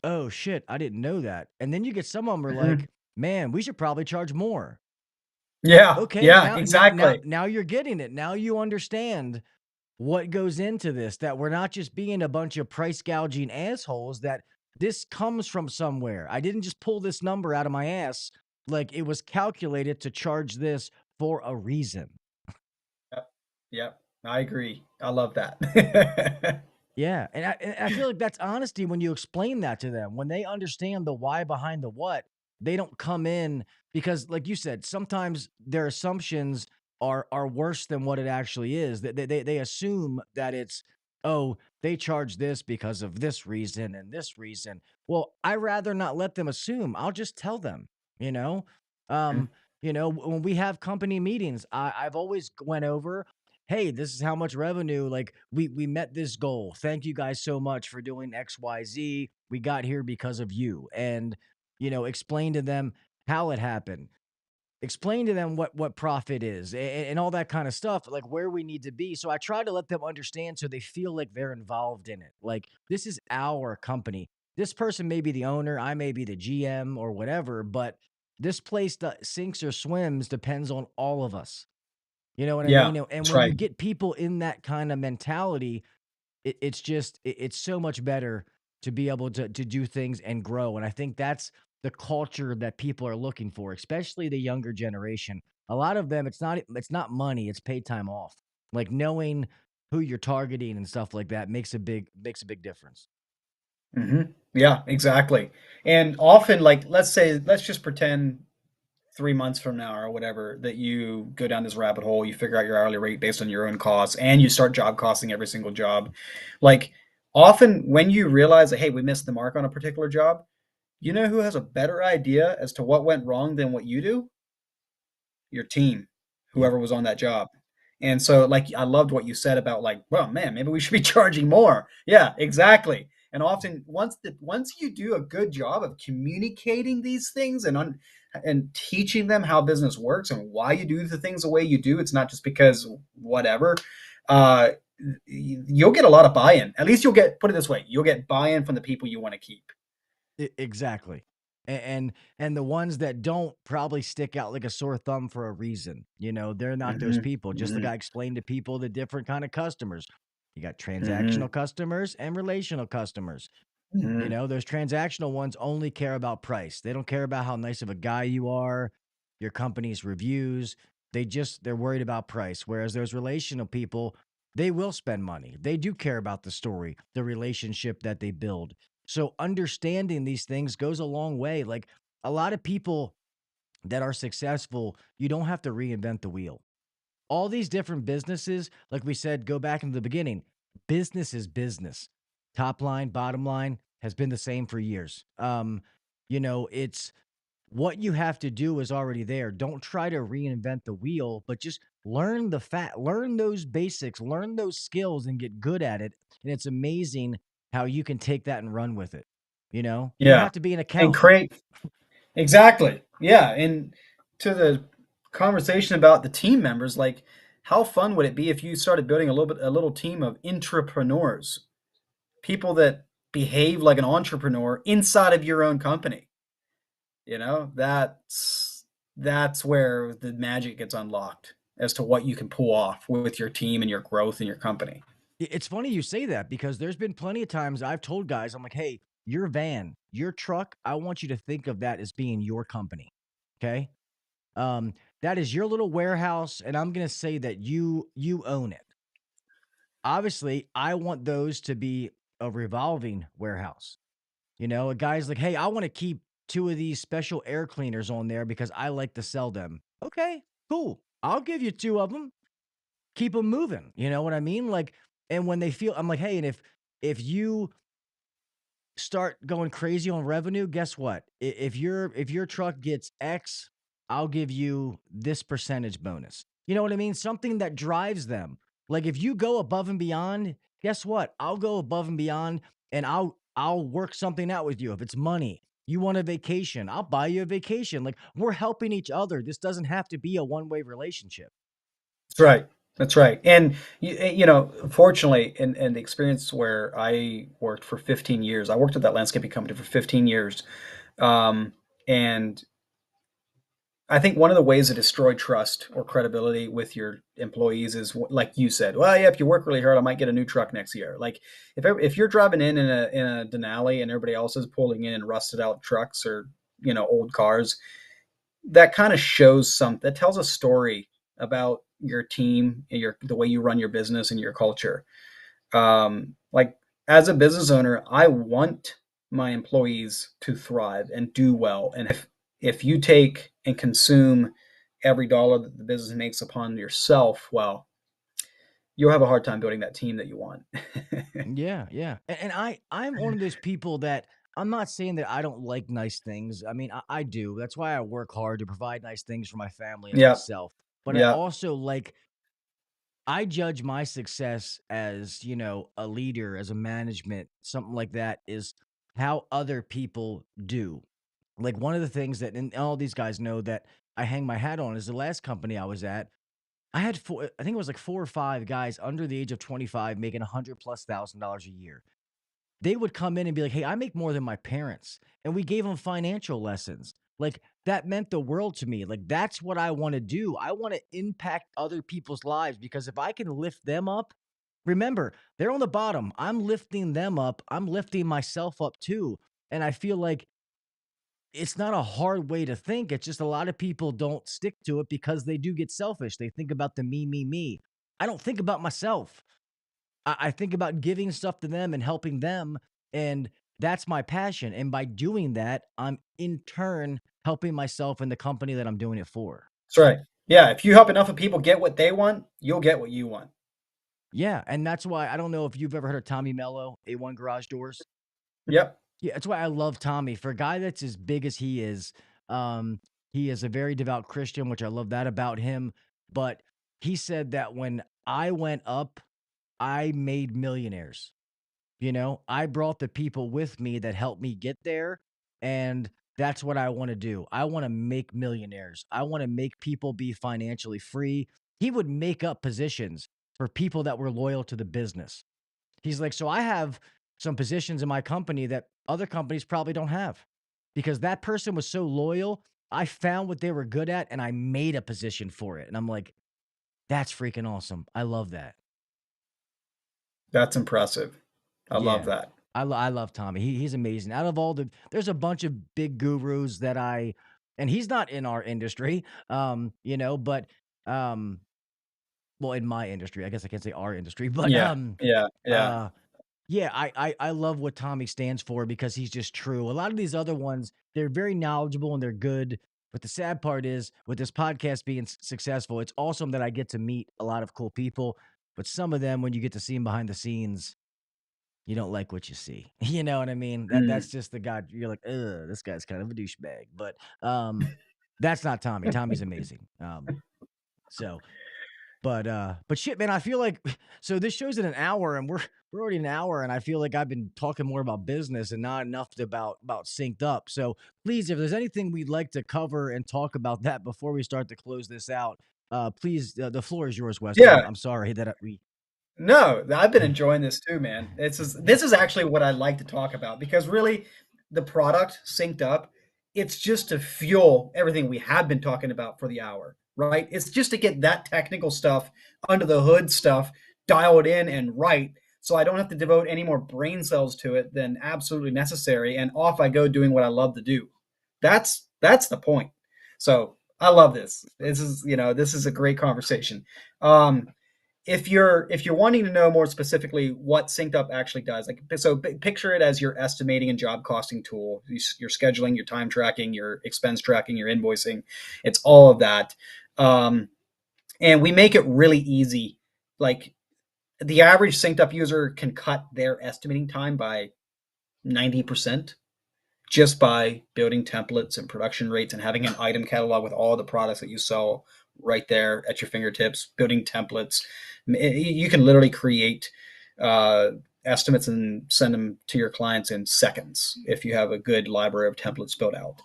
oh shit, I didn't know that. And then you get some of them are Mhm. like, man, we should probably charge more. Yeah, Okay, yeah, now exactly. now you're getting it. Now you understand what goes into this, that we're not just being a bunch of price gouging assholes, that this comes from somewhere. I didn't just pull this number out of my ass. Like it was calculated to charge this for a reason. Yep, yep, I agree. I love that. Yeah, and I feel like that's honesty when you explain that to them. When they understand the why behind the what, they don't come in because, like you said, sometimes their assumptions are worse than what it actually is. They assume that it's, oh, they charge this because of this reason and this reason. Well, I rather not let them assume. I'll just tell them. You know, Mhm, um, when we have company meetings, I've always went over, hey, this is how much revenue, like we met this goal, thank you guys so much for doing XYZ, we got here because of you. And explain to them how it happened, explain to them what profit is, and all that kind of stuff, like where we need to be. So I try to let them understand so they feel like they're involved in it, like this is our company. This person may be the owner, I may be the GM or whatever, but this place that sinks or swims depends on all of us. You know what I yeah, mean? And that's when right. you get people in that kind of mentality, it's just it's so much better to be able to do things and grow. And I think that's the culture that people are looking for, especially the younger generation. A lot of them, it's not money, it's paid time off. Like knowing who you're targeting and stuff like that makes a big difference. Mhm. Yeah, exactly. And often, like, let's just pretend 3 months from now or whatever that you go down this rabbit hole, you figure out your hourly rate based on your own costs, and you start job costing every single job. Like, often when you realize that, hey, we missed the mark on a particular job, you know who has a better idea as to what went wrong than what you do? Your team, Yeah. whoever was on that job. And so, like, I loved what you said about, like, well, man, maybe we should be charging more. Yeah, exactly. And often once you do a good job of communicating these things and teaching them how business works and why you do the things the way you do, it's not just because whatever. Uh, you'll get a lot of buy-in. At least put it this way, you'll get buy-in from the people you want to keep. Exactly. And the ones that don't probably stick out like a sore thumb for a reason. They're not those Mm-hmm. people. Just like Mm-hmm. I explained to people the different kind of customers. You got Mm-hmm. transactional customers and relational customers. Mm-hmm. Those transactional ones only care about price. They don't care about how nice of a guy you are, your company's reviews. They're worried about price. Whereas those relational people, they will spend money. They do care about the story, the relationship that they build. So understanding these things goes a long way. Like a lot of people that are successful, you don't have to reinvent the wheel. All these different businesses, like we said, go back into the beginning. Business is business. Top line, bottom line has been the same for years. It's what you have to do is already there. Don't try to reinvent the wheel, but just learn those basics, learn those skills and get good at it. And it's amazing how you can take that and run with it. You don't Yeah. have to be an And accountant. create exactly. Yeah. And to the conversation about the team members, like how fun would it be if you started building a little team of entrepreneurs, people that behave like an entrepreneur inside of your own company? That's where the magic gets unlocked as to what you can pull off with your team and your growth in your company. It's funny you say that because there's been plenty of times I've told guys, I'm like, hey, your van, your truck, I want you to think of that as being your company. Okay. Um, that is your little warehouse, and I'm gonna say that you own it. Obviously, I want those to be a revolving warehouse. A guy's like, hey, I want to keep two of these special air cleaners on there because I like to sell them. Okay, cool. I'll give you two of them. Keep them moving. You know what I mean? Like, and when they feel, I'm like, hey, and if you start going crazy on revenue, guess what? If your truck gets X, I'll give you this percentage bonus. You know what I mean? Something that drives them. Like if you go above and beyond, guess what? I'll go above and beyond and I'll work something out with you. If it's money, you want a vacation, I'll buy you a vacation. Like we're helping each other. This doesn't have to be a one-way relationship. That's right. That's right. And fortunately, in the experience where I worked for 15 years, I worked at that landscaping company for 15 years, and I think one of the ways to destroy trust or credibility with your employees is like you said. Well, yeah, if you work really hard, I might get a new truck next year. Like if you're driving in a Denali and everybody else is pulling in rusted out trucks or old cars, that kind of shows that tells a story about your team and the way you run your business and your culture. Like as a business owner, I want my employees to thrive and do well. And if you take and consume every dollar that the business makes upon yourself, well, you'll have a hard time building that team that you want. Yeah, yeah. And I'm one of those people that I'm not saying that I don't like nice things. I mean, I do. That's why I work hard to provide nice things for my family and Yeah, myself. But I yeah, also I judge my success as, a leader, as a management, something like that is how other people do. Like one of the things that, and all these guys know that I hang my hat on is the last company I was at. I had I think it was like 4 or 5 guys under the age of 25 making $100,000+ a year. They would come in and be like, "Hey, I make more than my parents." And we gave them financial lessons. Like that meant the world to me. Like that's what I want to do. I want to impact other people's lives because if I can lift them up, remember, they're on the bottom. I'm lifting them up. I'm lifting myself up too. And I feel like it's not a hard way to think. It's just a lot of people don't stick to it because they do get selfish. They think about the me, me, me. I don't think about myself. I think about giving stuff to them and helping them. And that's my passion. And by doing that, I'm in turn helping myself and the company that I'm doing it for. that's right. Yeah, if you help enough of people get what they want, you'll get what you want. Yeah. And that's why I don't know if you've ever heard of Tommy Mello, A1 Garage Doors. Yep. Yeah, that's why I love Tommy. For a guy that's as big as um, he is a very devout Christian, which I love that about him. But he said that when I went up, I made millionaires I brought the people with me that helped me get there. And that's what I want to do. I want to make millionaires. I want to make people be financially free. He would make up positions for people that were loyal to the business. He's like, so I have some positions in my company that other companies probably don't have because that person was so loyal. I found what they were good at and I made a position for it. And I'm like, that's freaking awesome. I love that. That's impressive. I love Yeah. that. I love Tommy. He's amazing. Out of all there's a bunch of big gurus that and he's not in our industry, but, um, well, in my industry, I guess I can't say our industry, but, Yeah, yeah, yeah. uh, yeah, I love what Tommy stands for because he's just true. A lot of these other ones, they're very knowledgeable and they're good. But the sad part is, with this podcast being successful, it's awesome that I get to meet a lot of cool people. But some of them, when you get to see them behind the scenes, you don't like what you see. You know what I mean? That's Mm. just the guy. You're like, ugh, this guy's kind of a douchebag. But that's not Tommy. Tommy's amazing. So but shit, man, I feel like so this show's in an hour and we're already an hour and I feel like I've been talking more about business and not enough about synced up. So please, if there's anything we'd like to cover and talk about that before we start to close this out, please, the floor is yours, Weston. Yeah. I'm sorry that we No, I've been enjoying this too, man. This is actually what I like to talk about because really the product synced up, it's just to fuel everything we have been talking about for the hour, right? It's just to get that technical stuff under the hood stuff dialed in and right so I don't have to devote any more brain cells to it than absolutely necessary and off I go doing what I love to do. That's the point. So, I love this. This is a great conversation. Um if you're wanting to know more specifically what SynkedUp actually does, like so picture it as your estimating and job costing tool, your scheduling, your time tracking, your expense tracking, your invoicing. It's all of that. And we make it really easy. Like the average SynkedUp user can cut their estimating time by 90% just by building templates and production rates and having an item catalog with all the products that you sell right there at your fingertips, building templates. You can literally create estimates and send them to your clients in seconds if you have a good library of templates built out.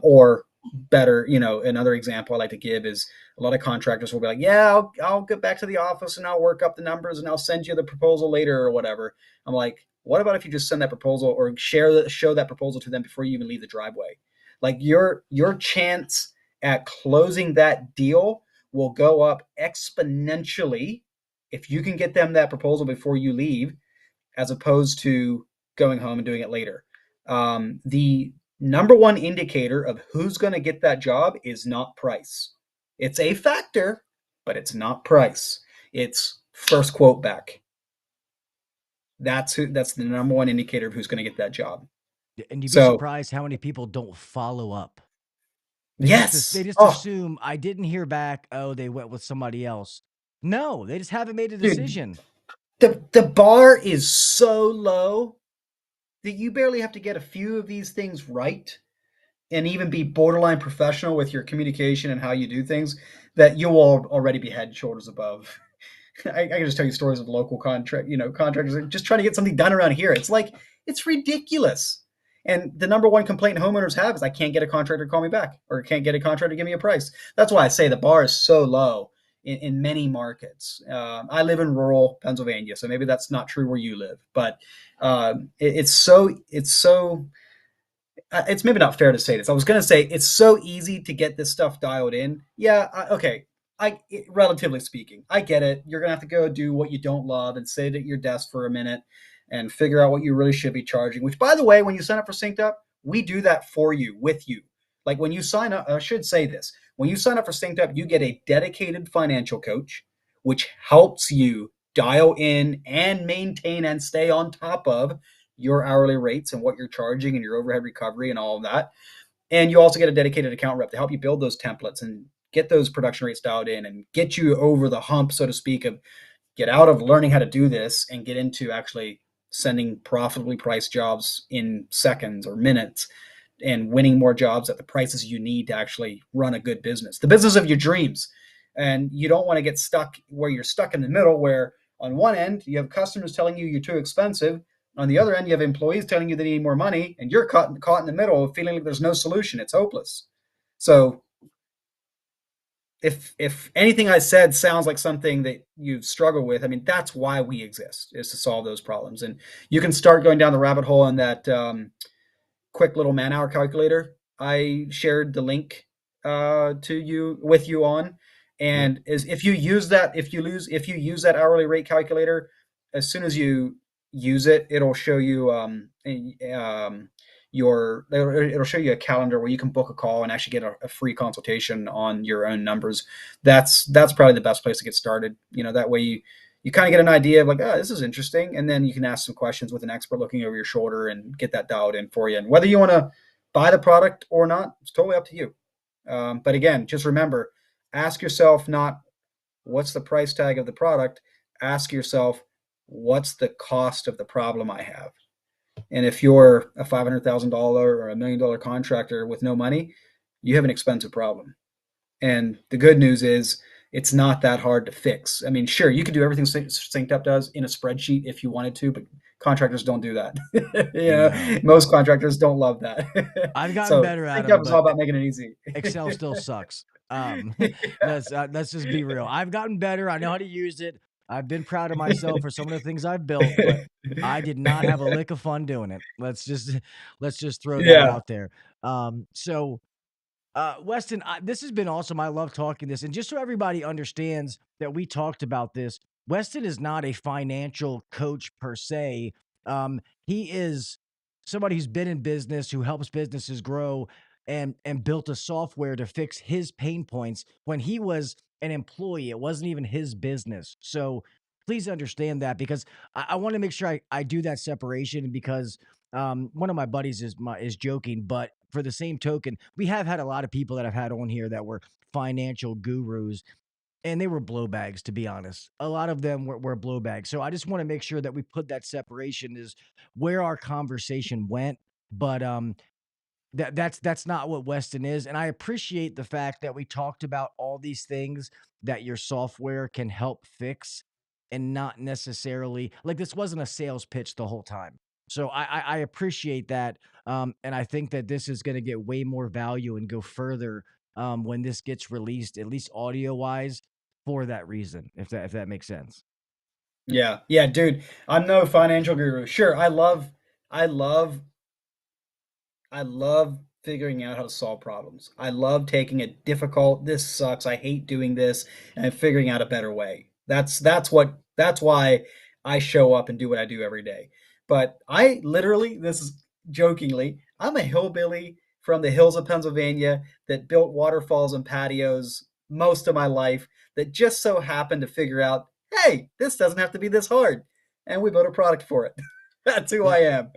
Or better, another example I like to give is a lot of contractors will be like, yeah, I'll get back to the office and I'll work up the numbers and I'll send you the proposal later or whatever. I'm like, what about if you just send that proposal or show that proposal to them before you even leave the driveway? Like your chance at closing that deal will go up exponentially if you can get them that proposal before you leave, as opposed to going home and doing it later. The number one indicator of who's going to get that job is not price. It's a factor, but it's not price. It's first quote back. That's the number one indicator of who's going to get that job. and you'd be So surprised how many people don't follow up. They yes. just Oh, assume I didn't hear back. Oh, they went with somebody else. No, they just haven't made a dude, decision. the bar is so low that you barely have to get a few of these things right and even be borderline professional with your communication and how you do things that you will already be head and shoulders above. I can just tell you stories of local contractors just trying to get something done around here. It's like, it's ridiculous. And the number one complaint homeowners have is I can't get a contractor to call me back or can't get a contractor to give me a price. That's why I say the bar is so low in many markets. I live in rural Pennsylvania, so maybe that's not true where you live, but it's maybe not fair to say this. I was going to say it's so easy to get this stuff dialed in. Yeah, okay. Relatively speaking, I get it. You're going to have to go do what you don't love and sit at your desk for a minute and figure out what you really should be charging, which, by the way, when you sign up for SynkedUp, we do that for you, with you. Like when you sign up, I should say this. When you sign up for SynkedUp, you get a dedicated financial coach, which helps you dial in and maintain and stay on top of your hourly rates and what you're charging and your overhead recovery and all of that. And you also get a dedicated account rep to help you build those templates and get those production rates dialed in and get you over the hump, so to speak, of get out of learning how to do this and get into actually sending profitably priced jobs in seconds or minutes and winning more jobs at the prices you need to actually run a good business, the business of your dreams. And you don't want to get stuck where you're stuck in the middle, where on one end you have customers telling you you're too expensive, On the other end, you have employees telling you they need more money, and you're caught in the middle of feeling like there's no solution. It's hopeless. So if anything I said sounds like something that you struggle with, I mean, that's why we exist, is to solve those problems. And you can start going down the rabbit hole in that quick little man-hour calculator I shared the link with you on. Yep. And is if you use that, if you use that hourly rate calculator, as soon as you use it, it'll show you it'll show you a calendar where you can book a call and actually get a free consultation on your own numbers. That's probably the best place to get started. That way you kind of get an idea of like, oh, this is interesting. And then you can ask some questions with an expert looking over your shoulder and get that dialed in for you. And whether you want to buy the product or not, it's totally up to you. But again, just remember, ask yourself not what's the price tag of the product, ask yourself, what's the cost of the problem I have? And if you're a $500,000 or $1 million contractor with no money, you have an expensive problem. And the good news is it's not that hard to fix. I mean, sure, you could do everything SynkedUp does in a spreadsheet if you wanted to, but contractors don't do that. No, Most contractors don't love that. I've gotten So better at them, SynkedUp is all but about making it easy. Excel still sucks. Yeah. Let's just be real. I've gotten better. I know how to use it. I've been proud of myself for some of the things I've built, but I did not have a lick of fun doing it. Let's just throw that Yeah. out there. So Weston, this has been awesome. I love talking this. And just so everybody understands that we talked about this, Weston is not a financial coach per se. He is somebody who's been in business, who helps businesses grow and built a software to fix his pain points when he was an employee. It wasn't even his business. So please understand that, because I want to make sure I do that separation, because one of my buddies is joking, but for the same token, we have had a lot of people that I've had on here that were financial gurus, and they were blowbags, to be honest. A lot of them were blowbags. So I just want to make sure that we put that separation is where our conversation went. But that's not what Weston is. And I appreciate the fact that we talked about all these things that your software can help fix, and not necessarily like this wasn't a sales pitch the whole time. So I appreciate that. And I think that this is going to get way more value and go further when this gets released, at least audio wise, for that reason, if that makes sense. Yeah. Yeah, dude. I'm no financial guru. Sure, I love I love figuring out how to solve problems. I love taking a difficult, this sucks, I hate doing this, and figuring out a better way. That's why I show up and do what I do every day. But I literally, this is jokingly, I'm a hillbilly from the hills of Pennsylvania that built waterfalls and patios most of my life, that just so happened to figure out, hey, this doesn't have to be this hard. And we built a product for it. That's who I Yeah. am.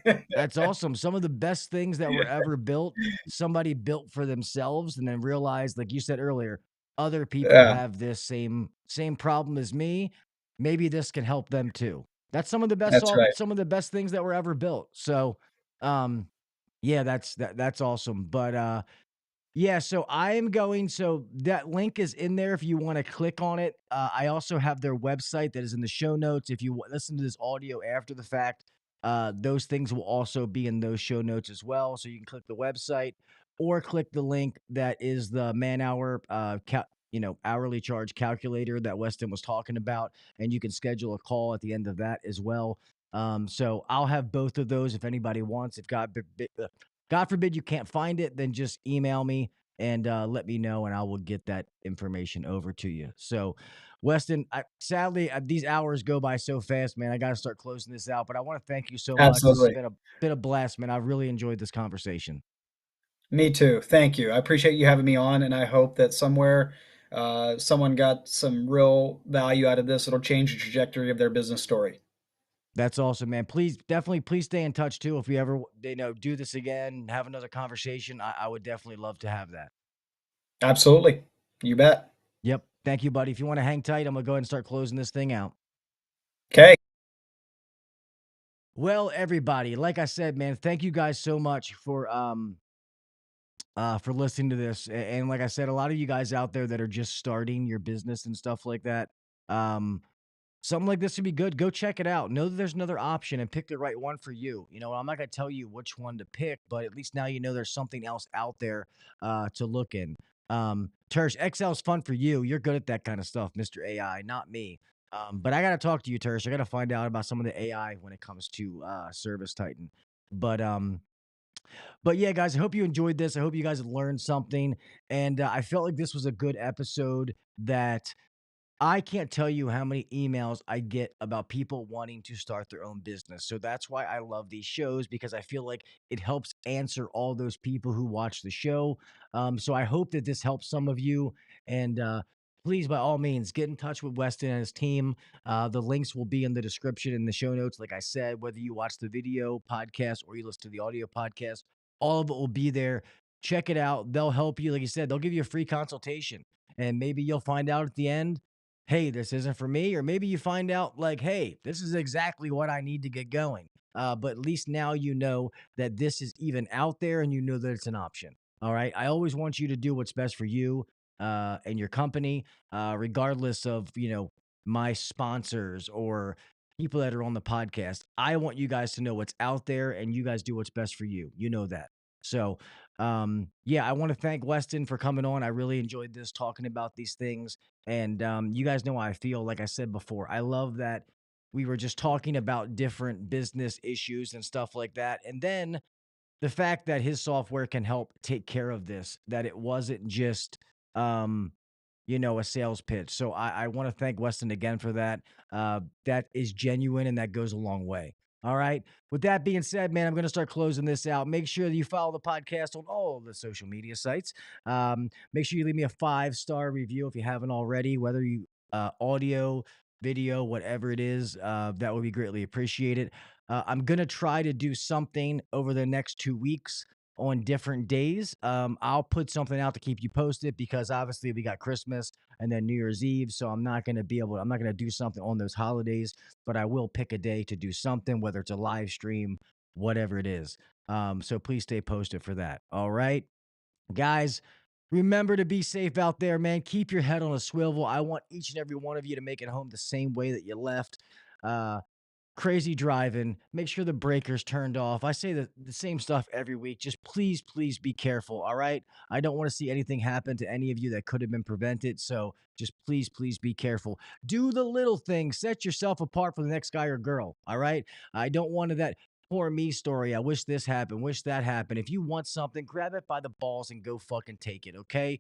Hey, that's awesome. Some of the best things that were ever built, somebody built for themselves and then realized, like you said earlier, other people Yeah, have this same problem as me. Maybe this can help them too. That's that's right. some of the best things that were ever built. So, um, yeah, that's awesome. But yeah, so I am going. So that link is in there if you want to click on it. I also have their website that is in the show notes. If you listen to this audio after the fact, those things will also be in those show notes as well. So you can click the website or click the link that is the man hour, hourly charge calculator that Weston was talking about, and you can schedule a call at the end of that as well. So I'll have both of those if anybody wants. If God forbid you can't find it, then just email me and let me know, and I will get that information over to you. So, Weston, sadly, these hours go by so fast, man. I got to start closing this out, but I want to thank you so much. This has Absolutely. been a blast, man. I really enjoyed this conversation. Me too. Thank you. I appreciate you having me on, and I hope that somewhere someone got some real value out of this. It'll change the trajectory of their business story. That's awesome, man. Please stay in touch too. If we ever, do this again, have another conversation, I would definitely love to have that. Absolutely. You bet. Yep. Thank you, buddy. If you want to hang tight, I'm gonna go ahead and start closing this thing out. Okay. Well, everybody, like I said, man, thank you guys so much for listening to this. And like I said, a lot of you guys out there that are just starting your business and stuff like that. Um something like this would be good. Go check it out. Know that there's another option and pick the right one for you. I'm not going to tell you which one to pick, but at least now you know there's something else out there to look in. Tersh, Excel is fun for you. You're good at that kind of stuff, Mr. AI, not me. But I got to talk to you, Tersh. I got to find out about some of the AI when it comes to Service Titan. But yeah, guys, I hope you enjoyed this. I hope you guys learned something, and I felt like this was a good episode that I can't tell you how many emails I get about people wanting to start their own business. So that's why I love these shows, because I feel like it helps answer all those people who watch the show. So I hope that this helps some of you. And please, by all means, get in touch with Weston and his team. The links will be in the description in the show notes. Like I said, whether you watch the video podcast or you listen to the audio podcast, all of it will be there. Check it out. They'll help you. Like you said, they'll give you a free consultation. And maybe you'll find out at the end, hey, this isn't for me. Or maybe you find out, like, hey, this is exactly what I need to get going. But at least now you know that this is even out there and you know that it's an option. All right. I always want you to do what's best for you and your company, regardless of, my sponsors or people that are on the podcast. I want you guys to know what's out there and you guys do what's best for you. You know that. So, yeah, I want to thank Weston for coming on. I really enjoyed this talking about these things. And you guys know how I feel. Like I said before, I love that we were just talking about different business issues and stuff like that. And then the fact that his software can help take care of this, that it wasn't just, um, a sales pitch. So I want to thank Weston again for that. That is genuine and that goes a long way. All right. With that being said, man, I'm going to start closing this out. Make sure that you follow the podcast on all the social media sites. Make sure you leave me a 5-star review if you haven't already, whether you audio, video, whatever it is. That would be greatly appreciated. I'm going to try to do something over the next 2 weeks on different days. I'll put something out to keep you posted because obviously we got Christmas and then New Year's Eve. So I'm not going to do something on those holidays, but I will pick a day to do something, whether it's a live stream, whatever it is. So please stay posted for that. All right, guys. Remember to be safe out there, man. Keep your head on a swivel. I want each and every one of you to make it home the same way that you left. Uh, Crazy driving, make sure the breaker's turned off. I say the same stuff every week. Just please, please be careful. All right. I don't want to see anything happen to any of you that could have been prevented. So just please, please be careful. Do the little things. Set yourself apart from the next guy or girl. All right. I don't want that poor me story. I wish this happened, wish that happened. If you want something, grab it by the balls and go fucking take it. Okay.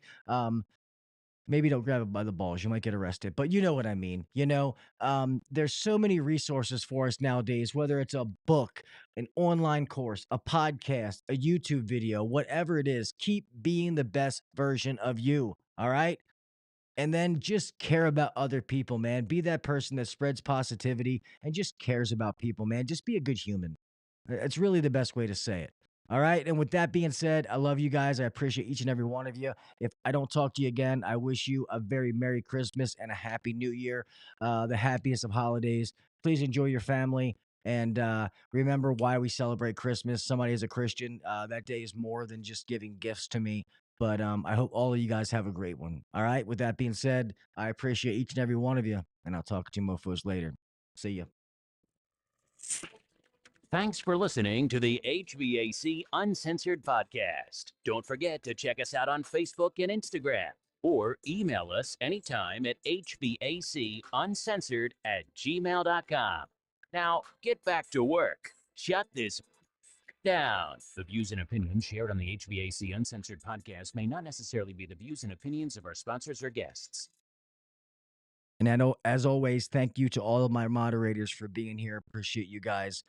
Maybe don't grab it by the balls. You might get arrested, but you know what I mean. There's so many resources for us nowadays, whether it's a book, an online course, a podcast, a YouTube video, whatever it is. Keep being the best version of you. All right. And then just care about other people, man. Be that person that spreads positivity and just cares about people, man. Just be a good human. It's really the best way to say it. All right. And with that being said, I love you guys. I appreciate each and every one of you. If I don't talk to you again, I wish you a very Merry Christmas and a Happy New Year, the happiest of holidays. Please enjoy your family. And remember why we celebrate Christmas. Somebody is a Christian. That day is more than just giving gifts to me. But I hope all of you guys have a great one. All right. With that being said, I appreciate each and every one of you. And I'll talk to you mofos later. See ya. Thanks for listening to the HVAC Uncensored Podcast. Don't forget to check us out on Facebook and Instagram, or email us anytime at hvacuncensored@gmail.com. Now, get back to work. Shut this down. The views and opinions shared on the HVAC Uncensored Podcast may not necessarily be the views and opinions of our sponsors or guests. And I know, as always, thank you to all of my moderators for being here. Appreciate you guys.